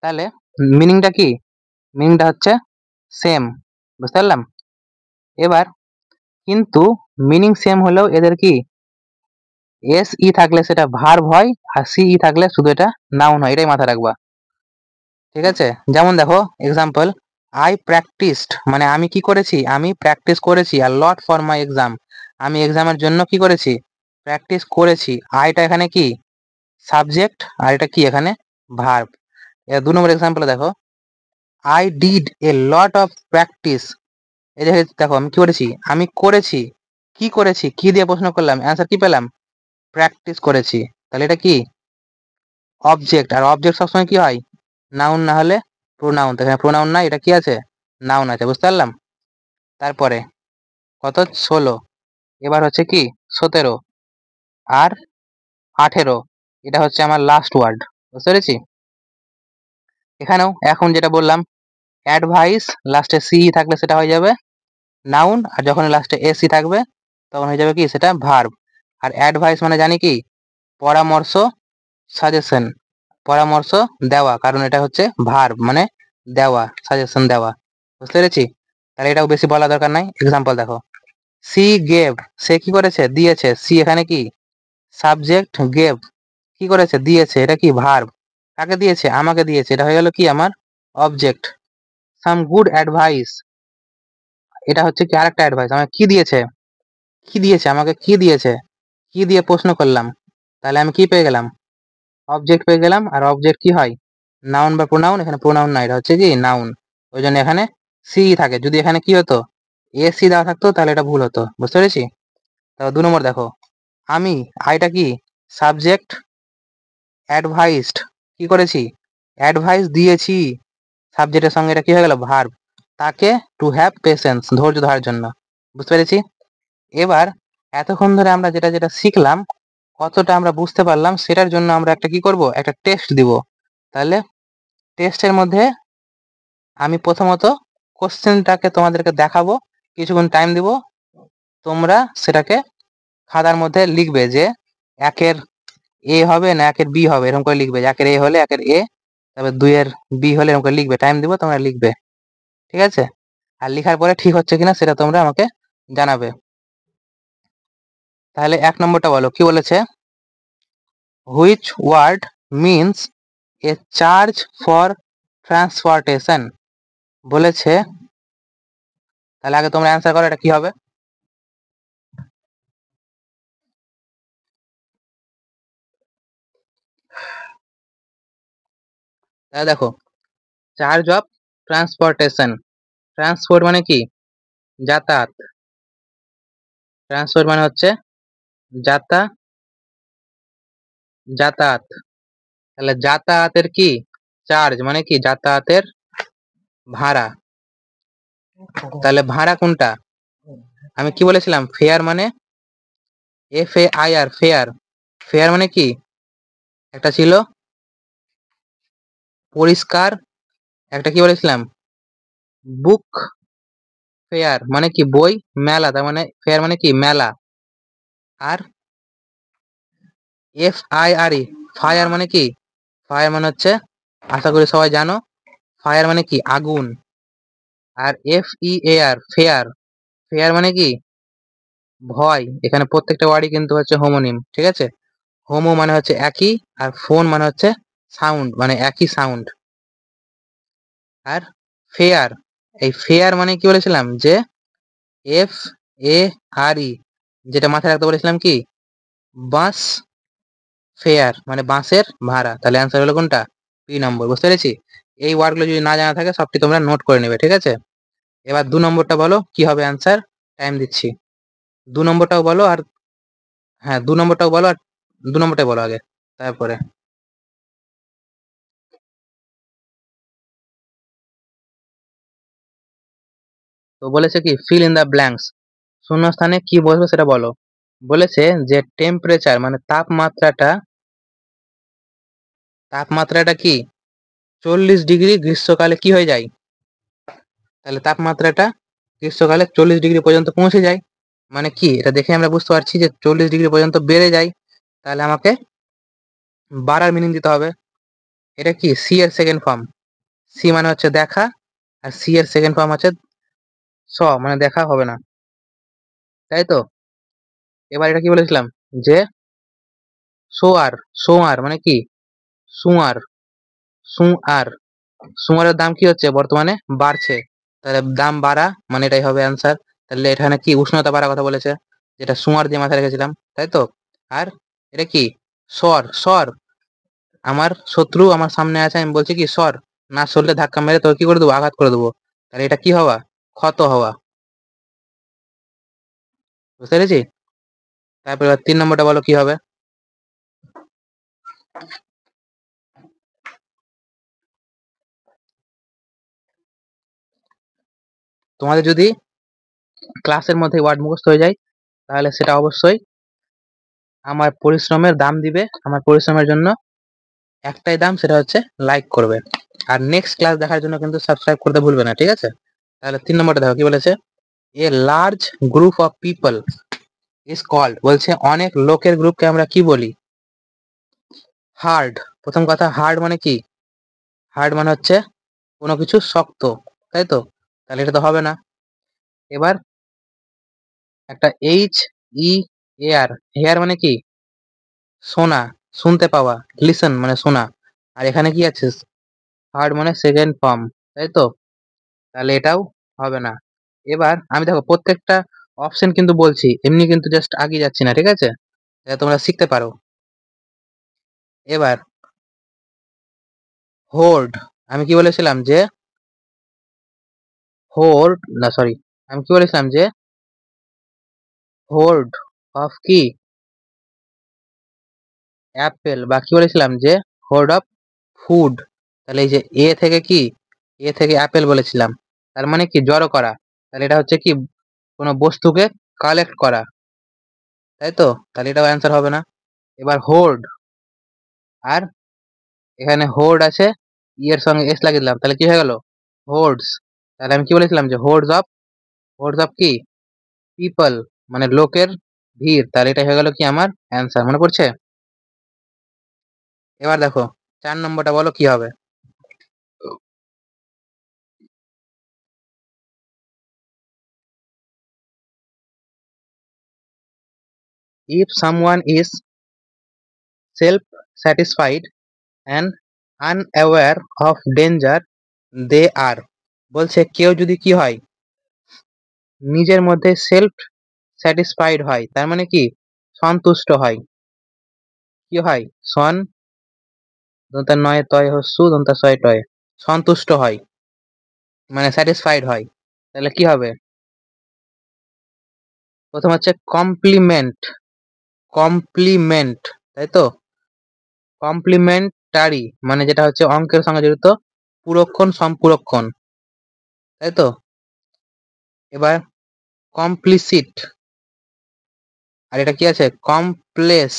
[SPEAKER 1] তাহলে মিনিংটা কি, মিনিংটা হচ্ছে সেম। বুঝতে পারলাম? এবার কিন্তু মিনিং সেম হলেও এদের কি এস ই থাকলে সেটা ভার্ব হয়, আর সিই থাকলে শুধু এটা নাউন হয়, এটাই মাথায় রাখবা, ঠিক আছে? যেমন দেখো এক্সাম্পল, আই প্র্যাকটিসড মানে আমি কি করেছি, আমি প্র্যাকটিস করেছি, আর লট ফর মাই এক্সাম, আমি এক্সামের জন্য কি করেছি, প্র্যাকটিস করেছি। আইটা এখানে কি সাবজেক্ট, আর এটা কি এখানে ভার্ব। এর 2 নম্বর এক্সাম্পল দেখো, I did A lot of practice, এই যে দেখো আমি কি করেছি, আমি করেছি, কি করেছি, কি দিয়ে প্রশ্ন করলাম, অ্যান্সার কি পেলাম, প্র্যাকটিস করেছি। তাহলে এটা কি অবজেক্ট, আর অবজেক্ট সবসময় কি হয়, নাউন না হলে প্রোনাউন, এখানে প্রোনাউন নাই, এটা কি আছে, নাউন আছে। বুঝতে পারলাম? তারপরে কত, 16, এবার হচ্ছে কি 17 আর 18, এটা হচ্ছে আমার লাস্ট ওয়ার্ড। বুঝতে পেরেছি? এখানেও এখন যেটা বললাম, অ্যাডভাইস লাস্টে সি থাকলে সেটা হয়ে যাবে নাউন, আর যখন লাস্টে এসি থাকবে তখন হয়ে যাবে কি সেটা ভার্ব। আর অ্যাডভাইস মানে জানি কি পরামর্শ, সাজেশন, পরামর্শ দেওয়া, কারণ এটা হচ্ছে ভার্ব মানে দেওয়া, সাজেশন দেওয়া। বুঝতে পেরেছি? তাহলে এটাও বেশি বলা দরকার নাই। এক্সাম্পল দেখো, সি গেভ, সে কি করেছে, দিয়েছে, সি এখানে কি সাবজেক্ট, গেভ কি করেছে, দিয়েছে, এটা কি ভার্ব, কাকে দিয়েছে, আমাকে দিয়েছে, এটা হয়ে গেল কি আমার অবজেক্ট। সাম গুড অ্যাডভাইস, এটা হচ্ছে কি আরেকটা অ্যাডভাইস, আমাকে কি দিয়েছে, কি দিয়েছে, আমাকে কি দিয়েছে, কি দিয়ে প্রশ্ন করলাম, তাহলে আমি কি পেয়ে গেলাম, অবজেক্ট পেয়ে গেলাম। আর অবজেক্ট কি হয়, নাউন বা প্রোনাউন, এখানে প্রোনাউন না, এটা হচ্ছে কি নাউন, ওই জন্য এখানে সি থাকে। যদি এখানে কি হতো, এ সি দেওয়া থাকতো তাহলে এটা ভুল হতো। বুঝতে পেরেছি? তাহলে 2 নম্বর দেখো, আমি, আইটা কি সাবজেক্ট, অ্যাডভাইসড কি করেছি, অ্যাডভাইস দিয়েছি, সাবজেক্টের সঙ্গে এটা কি হয়ে গেল ভার্ব, তাকে টু হ্যাভ পেশেন্স, ধৈর্য ধরার জন্য। বুঝতে পেরেছি? এবার এতক্ষণ ধরে আমরা যেটা যেটা শিখলাম, কতটা আমরা বুঝতে পারলাম সেটার জন্য আমরা একটা কি করব, একটা টেস্ট দিব। তাহলে টেস্টের মধ্যে আমি প্রথমত কোশ্চেনটাকে তোমাদেরকে দেখাবো, কিছুক্ষণ টাইম দিব, তোমরা সেটাকে খাতার মধ্যে লিখবে যে একের এ হবে না একের বি হবে, এরকম করে লিখবে, যে একের এ হলে একের এ, তারপর 2-এর বি হলে এরকম করে লিখবে, টাইম দিব, তোমরা লিখবে, ঠিক আছে? আর লিখার পরে ঠিক হচ্ছে কিনা সেটা তোমরা আমাকে জানাবে। তাহলে 1 নম্বরটা বলো, কি বলেছে, which word means a charge for transportation, বলেছে, তাহলে আগে তোমরা অ্যান্সার করো, এটা কি হবে। তাহলে দেখো, চার্জ অফ ট্রান্সপোর্টেশন, ট্রান্সপোর্ট মানে কি যাতায়াত, ট্রান্সপোর্ট মানে হচ্ছে যাতা যাতায়াত। তাহলে যাতায়াতের কি চার্জ মানে কি যাতায়াতের ভাড়া। তাহলে ভাড়া কোনটা? আমি কি বলেছিলাম? ফেয়ার মানে FAIR, ফেয়ার। ফেয়ার মানে কি? একটা ছিল পরিষ্কার, একটা কি বলেছিলাম? বুক ফেয়ার মানে কি বই, মেলা তার মানে ফেয়ার মানে কি মেলা। আর FIRE ফায়ার মানে কি? ফায়ার মানে হচ্ছে, আশা করি সবাই জানো, ফায়ার মানে কি আগুন। আর FEAR ফেয়ার, ফেয়ার মানে কি ভয়। এখানে প্রত্যেকটা ওয়ার্ডই কিন্তু হচ্ছে হোমোনিম, ঠিক আছে? হোমো মানে হচ্ছে একই, আর ফোন মানে হচ্ছে সাউন্ড, মানে একই সাউন্ড। আর ফেয়ার, এই ফেয়ার মানে কি বলেছিলাম যে FARE, যেটা মাথায় রাখতে বলেছিলাম কি বাস ফেয়ার মানে বাসের ভাড়া। তাহলে অ্যান্সার হলো কোনটা? বি নম্বর। বুঝতে পেরেছি? এই ওয়ার্ডগুলো যদি না জানা থাকে সবটি তোমরা নোট করে নেবে, ঠিক আছে? এবার 2 নম্বরটা বলো কি হবে অ্যান্সার। টাইম দিচ্ছি। 2 নম্বরটাও বলো আর, হ্যাঁ 2 নম্বরটাও বলো আর 2 নম্বরটাই বলো আগে, তারপরে। তো বলেছে কি ফিল ইন দা ব্ল্যাঙ্কস, শূন্যস্থানে কি বসবে সেটা বলো। বলেছে যে টেম্পারেচার মানে তাপমাত্রাটা, তাপমাত্রাটা কি 40 ডিগ্রি গ্রীষ্মকালে কি হয়ে যায়? তাহলে তাপমাত্রাটা গ্রীষ্মকালে 40 ডিগ্রি পর্যন্ত পৌঁছে যায়। মানে কি এটা দেখে আমরা বুঝতে পারছি যে 40 ডিগ্রি পর্যন্ত বেড়ে যায়। তাহলে আমাকে বাড়ার মিনিং দিতে হবে। এটা কি সি এর সেকেন্ড ফর্ম। সি মানে হচ্ছে দেখা, আর সি এর সেকেন্ড ফর্ম হচ্ছে মানে দেখা হবে না, তাই তো? এবার এটা কি বলেছিলাম যে সোয়ার, সোয়ার মানে কি সুয়ার, সুয়ার। সুয়ারের দাম কি হচ্ছে বর্তমানে বাড়ছে, তাহলে দাম বাড়া মানে এটাই হবে অ্যান্সার। তাহলে এখানে কি উষ্ণতা বাড়ার কথা বলেছে, যেটা সুয়ার দিয়ে মাথায় রেখেছিলাম, তাই তো? আর এটা কি সর, সর। আমার শত্রু আমার সামনে আছে, আমি বলছি কি সর, না সরলে ধাক্কা মেরে তোকে কি করে দেবো, আঘাত করে দেবো। তাহলে এটা কি হওয়া? ক্ষত হওয়া। বুঝতে পেরেছি? তারপর এবার 3 নম্বরটা বলো কি হবে। তোমাদের যদি ক্লাসের মধ্যে ওয়ার্ড মুখস্থ হয়ে যায় তাহলে সেটা অবশ্যই আমার পরিশ্রমের দাম দিবে। আমার পরিশ্রমের জন্য একটাই দাম, সেটা হচ্ছে লাইক করবে। আর নেক্সট ক্লাস দেখার জন্য কিন্তু সাবস্ক্রাইব করতে ভুলবে না, ঠিক আছে? তাহলে 3 নম্বরটা দেখো কি বলেছে। A large group of people is called, বলছে অনেক লোকের গ্রুপকে আমরা কি বলি? হার্ড। প্রথম কথা, হার্ড মানে কি? হার্ড মানে হচ্ছে কোনো কিছু শক্ত, তাই তো? তাহলে এটা তো হবে না। এবার একটা HEAR, হেয়ার মানে কি শোনা, শুনতে পাওয়া, লিসেন মানে শোনা। আর এখানে কি আছে হার্ড মানে সেকেন্ড ফর্ম, তাই তো? তাহলে এটাও হবে না। এবার আমি দেখো প্রত্যেকটা অপশন কিন্তু বলছি, এমনি কিন্তু জাস্ট আগিয়ে যাচ্ছি না, ঠিক আছে? যাতে তোমরা শিখতে পারো। এবার হোর্ড, আমি কি বলেছিলাম যে হোর্ড, না সরি, আমি কি বলেছিলাম যে হোর্ড অফ কি অ্যাপেল, বা কি বলেছিলাম যে হোর্ড অফ ফুড। তাহলে এই যে এ থেকে কি, এ থেকে অ্যাপেল বলেছিলাম, তার মানে কি জড়ো করা। তাহলে এটা হচ্ছে কি কোনো বস্তুকে কালেক্ট করা, তাই তো? তাহলে এটাও অ্যান্সার হবে না। এবার হোর্ড, আর এখানে হোর্ড আছে, ই এর সঙ্গে এস লাগিয়ে দিলাম, তাহলে কি হয়ে গেল হোর্ডস। তাহলে আমি কি বলেছিলাম যে হোর্ডস অফ কি পিপল মানে লোকের ভিড়। তাহলে এটা হয়ে গেল কি আমার অ্যান্সার, মনে পড়ছে? এবার দেখো 4 নম্বরটা বলো কি হবে। If someone is self satisfied and unaware of danger they are, বলছে কেউ যদি কি হয় নিজের মধ্যে সেলফ স্যাটিসফাইড হয়, তার মানে কি সন্তুষ্ট হয়। কি হয় সন, দন্তা নয় তয় হস্যু দন্তা ছয় টয়, সন্তুষ্ট হয় মানে স্যাটিসফাইড হয়। তাহলে কি হবে? প্রথম হচ্ছে কমপ্লিমেন্ট, কমপ্লিমেন্ট, তাই তো? কমপ্লিমেন্টারি মানে যেটা হচ্ছে অঙ্কের সঙ্গে জড়িত, পুরক্ষণ সম্পূরকক্ষণ, তাই তো? এবার কমপ্লিসিট, আর এটা কি আছে কমপ্লেস।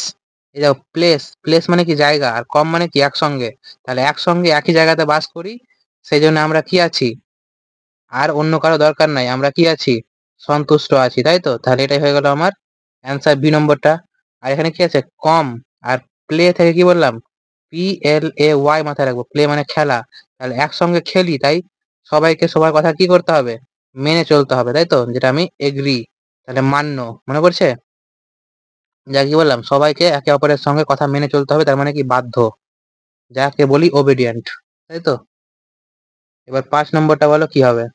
[SPEAKER 1] এই দেখো প্লেস, প্লেস মানে কি জায়গা, আর কম মানে কি একসঙ্গে, তাহলে একসঙ্গে একই জায়গাতে বাস করি, সেই জন্য আমরা কি আছি, আর অন্য কারো দরকার নাই, আমরা কি আছি, সন্তুষ্ট আছি, তাই তো? তাহলে এটাই হয়ে গেল আমার অ্যান্সার বি নম্বরটা। আর এখানে কি আছে কম, আর প্লে থেকে কি বললাম, PLAY, মাথায় রাখবো, প্লে মানে খেলা, তাহলে একসঙ্গে খেলি, তাই সবাইকে সবার কথা কি করতে হবে, মেনে চলতে হবে, তাই তো? যেটা আমি এগ্রি, তাহলে মান্য, মনে পড়ছে? যা কি বললাম, সবাইকে একে অপরের সঙ্গে কথা মেনে চলতে হবে, তার মানে কি বাধ্য, যাকে বলি ওবিডিয়েন্ট, তাই তো? এবার 5 নম্বরটা বলো কি হবে।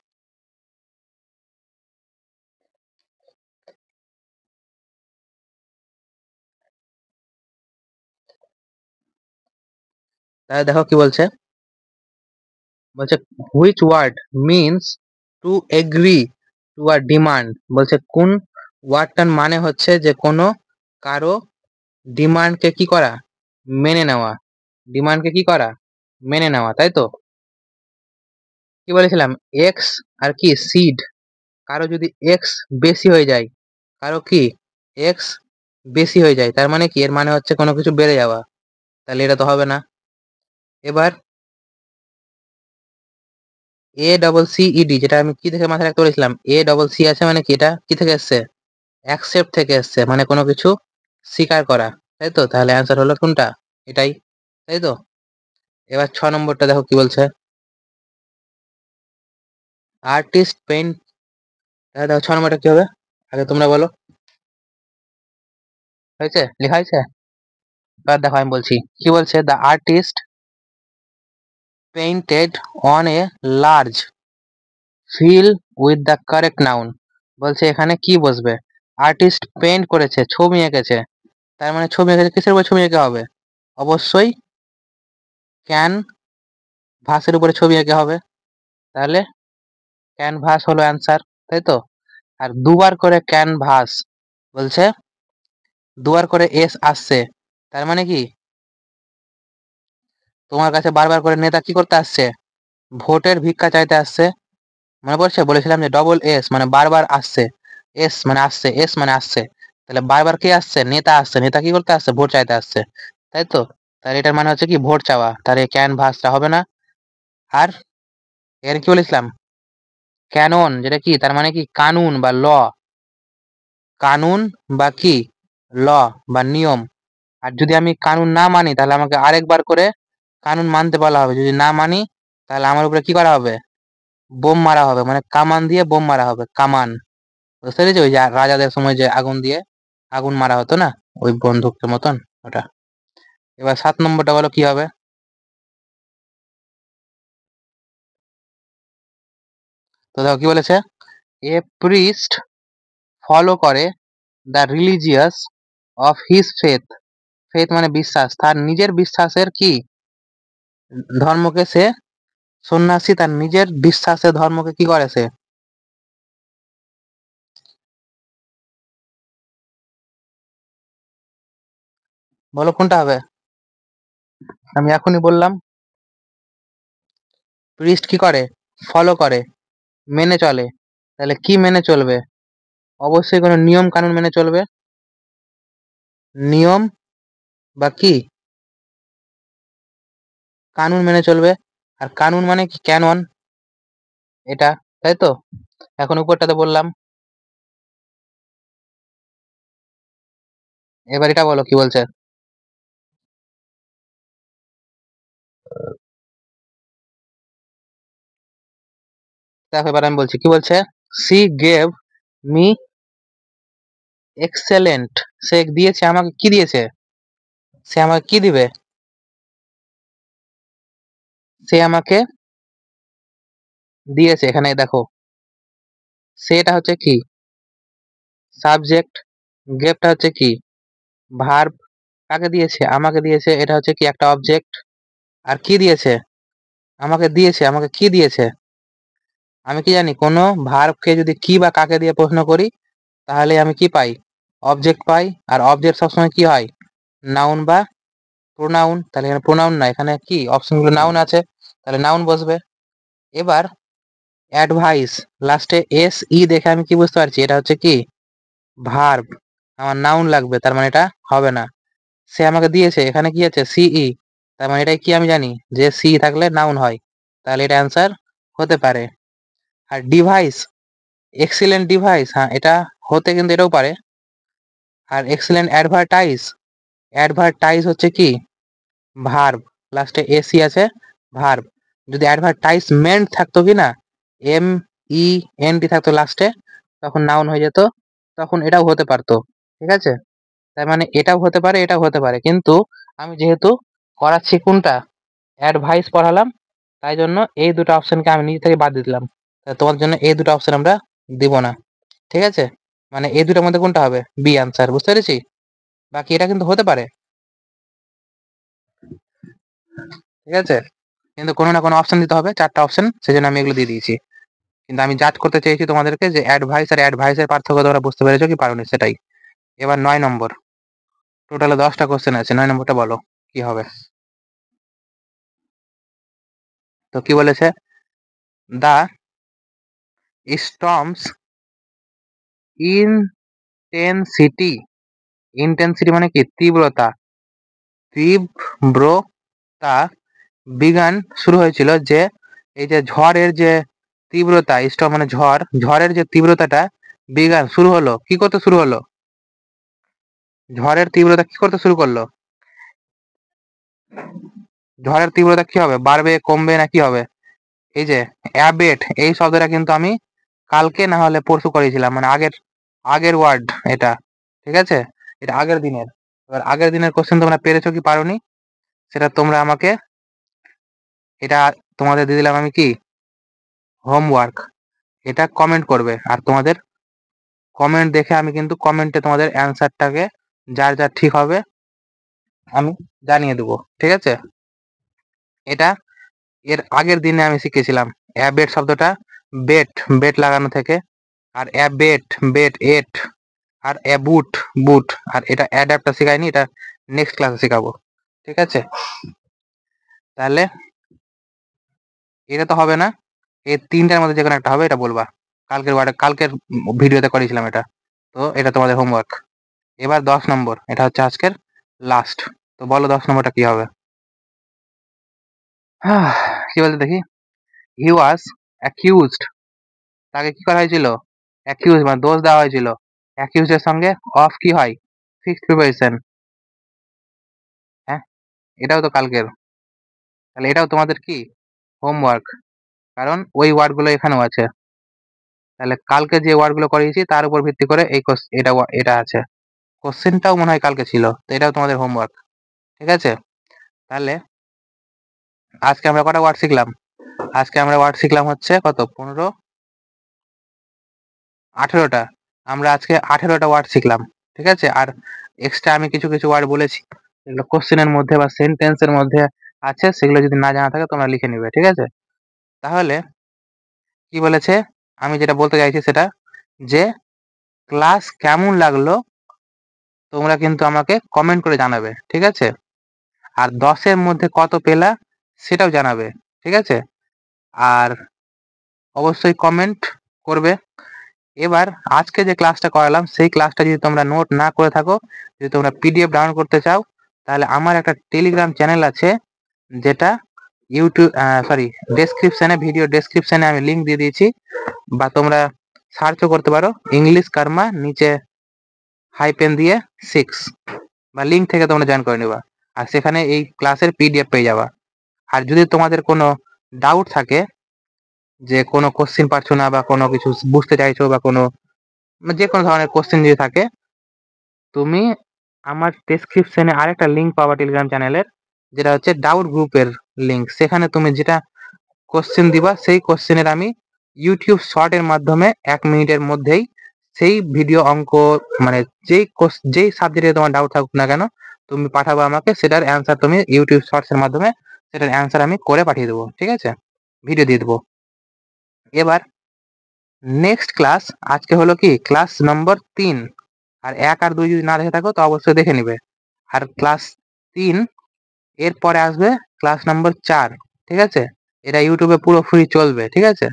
[SPEAKER 1] তাহলে দেখো কি বলছে, বলছে which word means to agree to a demand, বলছে কোন ওয়ার্ডটার মানে হচ্ছে যে কোনো কারো ডিমান্ডকে কি করা, মেনে নেওয়া, ডিমান্ডকে কি করা, মেনে নেওয়া, তাই তো? কি বলেছিলাম, এক্স আর কি সিড, কারো যদি এক্স বেশি হয়ে যায়, কারো কি এক্স বেশি হয়ে যায়, তার মানে কি, এর মানে হচ্ছে কোনো কিছু বেড়ে যাওয়া, তাহলে এটা তো হবে না। এবার ACCED, যেটা আমি কি থেকে মাথায় রাখতে বলেছিলাম, ACC আছে মানে কি, এটা কি থেকে এসছে, অ্যাকসেপ্ট থেকে এসছে, মানে কোনো কিছু স্বীকার করা, তাই তো? তাহলে অ্যান্সার হলো কোনটা, এটাই, তাই তো? এবার 6 নম্বরটা দেখো কি বলছে, আর্টিস্ট পেইন্ট, তাহলে দেখো 6 নম্বরটা কি হবে, আগে তোমরা বলো, হয়েছে, লেখা হয়েছে? এবার দেখো আমি বলছি, কি বলছে, the artist painted on a large fill with the correct noun, বলছে এখানে কি বসবে, আর্টিস্ট পেইন্ট করেছে, ছবি এঁকেছে, তার মানে ছবি এঁকেছে, কিসের উপর ছবি এঁকে হবে, অবশ্যই ক্যান ভাসের উপরে ছবি এঁকে হবে, তাহলে ক্যানভাস হলো অ্যান্সার, তাই তো? আর দুবার করে ক্যানভাস, বলছে দুবার করে এস আসছে, তার মানে কি, তোমার কাছে বারবার করে নেতা কি করতে আসছে, ভোটের ভিক্ষা চাইতে আসছে, মনে পড়ছে বলেছিলাম যে ডবল এস মানে বারবার আসছে, এস মানে আসছে, এস মানে আসছে, তাহলে বারবার কে আসছে, নেতা আসছে, নেতা কি করতে আসছে, ভোট চাইতে আসছে, তাই তো? তাহলে এটার মানে হচ্ছে কি ভোট চাওয়া, তাহলে ক্যানভাসটা হবে না। আর এর কি বলেছিলাম, ক্যানন, যেটা কি তার মানে কি কানুন বা ল, কানুন বা কি ল বা নিয়ম, আর যদি আমি কানুন না মানি তাহলে আমাকে আরেকবার করে কানুন মানতে বলা হবে, যদি না মানি তাহলে আমার উপরে কি করা হবে, বোম মারা হবে, মানে কামান দিয়ে বোম মারা হবে, কামান, বুঝতে পেরেছি? ওই যে রাজাদের সময় যে আগুন দিয়ে আগুন মারা হতো না, ওই বন্দুকের মতন ওটা। এবার 7 নম্বরটা বলো কি হবে। তো দেখো কি বলেছে, এ প্রিস্ট ফলো করে the religious of his faith, faith মানে বিশ্বাস, তার নিজের বিশ্বাসের কি ধর্মকে সে, সন্ন্যাসী তার নিজের বিশ্বাসের ধর্মকে কি করে সে, বলো কোনটা হবে, আমি এখনই বললাম, প্রিস্ট কি করে, ফলো করে, মেনে চলে, তাহলে কি মেনে চলবে, অবশ্যই কোনো নিয়ম কানুন মেনে চলবে, নিয়ম বা কি কানুন মেনে চলবে, আর কানুন মানে কি ক্যানন, এটা, তাই তো? এখন উপরটাতে বললাম, এবার এটা বলো কি বলছে, দেখো এবার আমি বলছি কি বলছে, সি গেভ মি এক্সেলেন্ট, সে দিয়েছে আমাকে, কি দিয়েছে, সে আমাকে কি দিবে, সে আমাকে দিয়েছে, এখানে দেখো সেটা হচ্ছে কি সাবজেক্ট, গেভটা হচ্ছে কি ভার্ব, কাকে দিয়েছে, আমাকে দিয়েছে, এটা হচ্ছে কি একটা অবজেক্ট, আর কি দিয়েছে, আমাকে দিয়েছে, আমাকে কি দিয়েছে, আমি কি জানি কোনো ভার্বকে যদি কি বা কাকে দিয়ে প্রশ্ন করি তাহলে আমি কি পাই, অবজেক্ট পাই, আর অবজেক্ট সবসময় কি হয়, নাউন বা প্রোনাউন। তাহলে এখানে প্রোনাউন না, এখানে কি অপশনগুলো নাউন আছে, তাহলে নাউন বসবে। এবার অ্যাডভাইস, লাস্টে এস ই দেখে আমি কি বুঝতে পারছি, এটা হচ্ছে কি ভার্ব, আমার নাউন লাগবে, তার মানে এটা হবে না। সে আমাকে দিয়েছে, এখানে কি আছে সিই, তার মানে এটাই কি আমি জানি যে সি থাকলে নাউন হয়, তাহলে এটা অ্যান্সার হতে পারে। আর ডিভাইস, এক্সিলেন্ট ডিভাইস, হ্যাঁ এটা হতে কিন্তু এটাও পারে। আর এক্সিলেন্ট অ্যাডভার্টাইজ, অ্যাডভার্টাইজ হচ্ছে কি ভার্ব, লাস্টে এসি আছে ভার্ব। যদি অ্যাডভার্টাইজমেন্ট থাকতো কি না, এম ই এন টি থাকতো লাস্টে, তখন নাউন হয়ে যেত, তখন এটাও হতে পারতো। ঠিক আছে, তার মানে এটাও হতে পারে এটাও হতে পারে, কিন্তু আমি যেহেতু করাচ্ছি কোনটা, অ্যাডভাইস পড়ালাম, তাই জন্য এই দুটো অপশনকে আমি নিজে থেকে বাদ দিয়ে দিলাম। তোমার জন্য এই দুটো অপশন আমরা দিব না। ঠিক আছে, মানে এই দুটোর মধ্যে কোনটা হবে, বি আনসার, বুঝতে পেরেছি। বাকি এটা কিন্তু হতে পারে, ঠিক আছে, কিন্তু কোনো না কোনো অপশন দিতে হবে, 4টা অপশন, সেজন্য আমি এগুলো দিয়ে দিয়েছি। কিন্তু আমি জাজ করতে চেয়েছি তোমাদেরকে যে অ্যাডভাইস আর অ্যাডভাইসের পার্থক্য তোমরা বুঝতে পেরেছো কি পারোনি, সেটাই। এবার 9 নম্বর, টোটালে 10টা কোশ্চেন আছে, 9 নম্বরটা বলো কি হবে। তো কি বলেছে, দা স্টর্মস ইনটেনসিটি, ইন্টেন্সিটি মানে কি তীব্রতা, তীব্রতা বিগান শুরু হয়েছিল, যে এই যে ঝড়ের যে তীব্রতা, স্টর্ম মানে ঝড়, ঝড়ের যে তীব্রতাটা বিগান শুরু হলো, কি করতে শুরু হলো, ঝড়ের তীব্রতা কি করতে শুরু করলো, ঝড়ের তীব্রতা কি হবে, বাড়বে কমবে না কি হবে, এই যে অ্যাবেট, এই শব্দটা কিন্তু আমি কালকে না হলে পরশু করেছিলাম, মানে আগের আগের ওয়ার্ড এটা, ঠিক আছে, এটা আগের দিনের। এবার আগের দিনের কোশ্চেন তোমরা পেরেছো কি পারোনি, সেটা তোমরা আমাকে, এটা তোমাদের দিয়ে দিলাম আমি কি হোমওয়ার্ক, এটা কমেন্ট করবে, আর তোমাদের কমেন্ট দেখে আমি কিন্তু কমেন্টে তোমাদের অ্যান্সারটাকে যার যার ঠিক হবে আমি জানিয়ে দেবো। ঠিক আছে, এটা এর আগের দিনে আমি শিখেছিলাম অ্যাবেট শব্দটা, বেট, বেট লাগানো থেকে, আর অ্যাবেট, বেট এট, আর অ্যাবুট, বুট, আর এটা অ্যাডাপ্টটা শেখায়নি, এটা নেক্সট ক্লাসে শেখাবো। ঠিক আছে, তাহলে এটা তো হবে না, এই তিনটার মধ্যে যে কোনো একটা হবে, এটা বলবা, কালকের ওয়ার্ডে কালকের ভিডিওতে করেছিলাম এটা, তো এটা তোমাদের হোমওয়ার্ক। এবার 10 নম্বর, এটা হচ্ছে আজকের লাস্ট, তো বলো 10 নম্বরটা কি হবে। কি বলতে দেখি, হি ওয়াজ অ্যাকিউজড, তাকে কি করা হয়েছিল, অ্যাকিউজ মানে দোষ দেওয়া হয়েছিল, অ্যাকিউজের সঙ্গে অফ কি হয়, ফিক্সড প্রিপারেশন, হ্যাঁ এটাও তো কালকের, তাহলে এটাও তোমাদের কি হোমওয়ার্ক, কারণ ওই ওয়ার্ডগুলো এখানেও আছে, তাহলে কালকে যে ওয়ার্ডগুলো করিয়েছি তার উপর ভিত্তি করে এই এটা এটা আছে, কোশ্চেনটাও মনে হয় কালকে ছিল, তো এটাও তোমাদের হোমওয়ার্ক। ঠিক আছে, তাহলে আজকে আমরা কটা ওয়ার্ড শিখলাম, আজকে আমরা ওয়ার্ড শিখলাম হচ্ছে কত, 15, 18টা, আমরা আজকে 18টা ওয়ার্ড শিখলাম। ঠিক আছে, আর এক্সট্রা আমি কিছু কিছু ওয়ার্ড বলেছি, যেগুলো কোশ্চেনের মধ্যে বা সেন্টেন্সের মধ্যে আছে, সেগুলো যদি না জানা থাকে তোমরা লিখে নিবে। ঠিক আছে, তাহলে কি বলেছে, আমি যেটা বলতে চাইছি সেটা, যে ক্লাস কেমন লাগলো তোমরা কিন্তু আমাকে কমেন্ট করে জানাবে। ঠিক আছে, আর 10-এর মধ্যে কত পেলা সেটাও জানাবে। ঠিক আছে, আর অবশ্যই কমেন্ট করবে। এবার আজকে যে ক্লাসটা করালাম সেই ক্লাসটা যদি তোমরা নোট না করে থাকো, যদি তোমরা পিডিএফ ডাউনলোড করতে চাও, তাহলে আমার একটা টেলিগ্রাম চ্যানেল আছে, যেটা ইউটিউব সরি ডেসক্রিপশনে, ভিডিও ডেসক্রিপশনে আমি লিঙ্ক দিয়ে দিয়েছি, বা তোমরা সার্চও করতে পারো ইংলিশ কার্মা, নিচে হাইপেন দিয়ে 6, বা লিঙ্ক থেকে তোমরা জয়েন করে নেবা, আর সেখানে এই ক্লাসের পিডিএফ পেয়ে যাবা। আর যদি তোমাদের কোনো ডাউট থাকে, যে কোনো কোশ্চেন পারছো না বা কোনো কিছু বুঝতে চাইছো, বা কোনো যে কোনো ধরনের কোশ্চেন যদি থাকে, তুমি আমার ডেসক্রিপশনে আরেকটা লিঙ্ক পাবা টেলিগ্রাম চ্যানেলের, যেটা হচ্ছে ডাউট গ্রুপের লিঙ্ক, সেখানে তুমি যেটা কোশ্চেন দিবা সেই কোশ্চেনের আমি ইউটিউব শর্টের মাধ্যমে 1 মিনিটের মধ্যেই সেই ভিডিও অঙ্ক, মানে যেই সাবজেক্টে তোমার ডাউট থাকুক না কেন, তুমি পাঠাবো আমাকে, সেটার অ্যান্সার তুমি ইউটিউব শর্টসের মাধ্যমে সেটার অ্যান্সার আমি করে পাঠিয়ে দেবো। ঠিক আছে, ভিডিও দিয়ে দেবো। এবার নেক্সট ক্লাস আজকে হলো কি ক্লাস নম্বর 3, আর 1 আর 2 যদি না দেখে থাকো তো অবশ্যই দেখে নিবে। আর ক্লাস 3 এর পরে আসবে ক্লাস নাম্বার 4, ঠিক আছে? এটা ইউটিউবে পুরো ফ্রি চলবে, ঠিক আছে?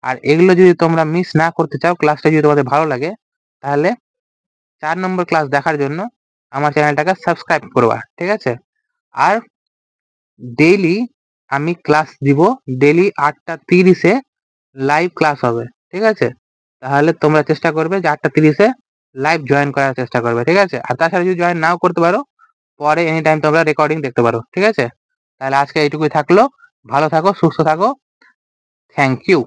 [SPEAKER 1] আর এগুলো যদি তোমরা মিস না করতে চাও, ক্লাসটা যদি তোমাদের ভালো লাগে, তাহলে 4 নম্বর ক্লাস দেখার জন্য আমার চ্যানেলটাকে সাবস্ক্রাইব করবা, ঠিক আছে? আর ডেইলি আমি ক্লাস দিব, ডেইলি 8:30-এ লাইভ ক্লাস হবে, ঠিক আছে? তাহলে তোমরা চেষ্টা করবে যে 8:30-এ লাইভ জয়েন করার চেষ্টা করবে, ঠিক আছে? আর তাছাড়া যদি জয়েন নাও করতে পারো, পরে এনি টাইম তোমরা রেকর্ডিং দেখতে পারো, ঠিক আছে? তাহলে আজকে এইটুকুই থাকলো। ভালো থাকো, সুস্থ থাকো। Thank you.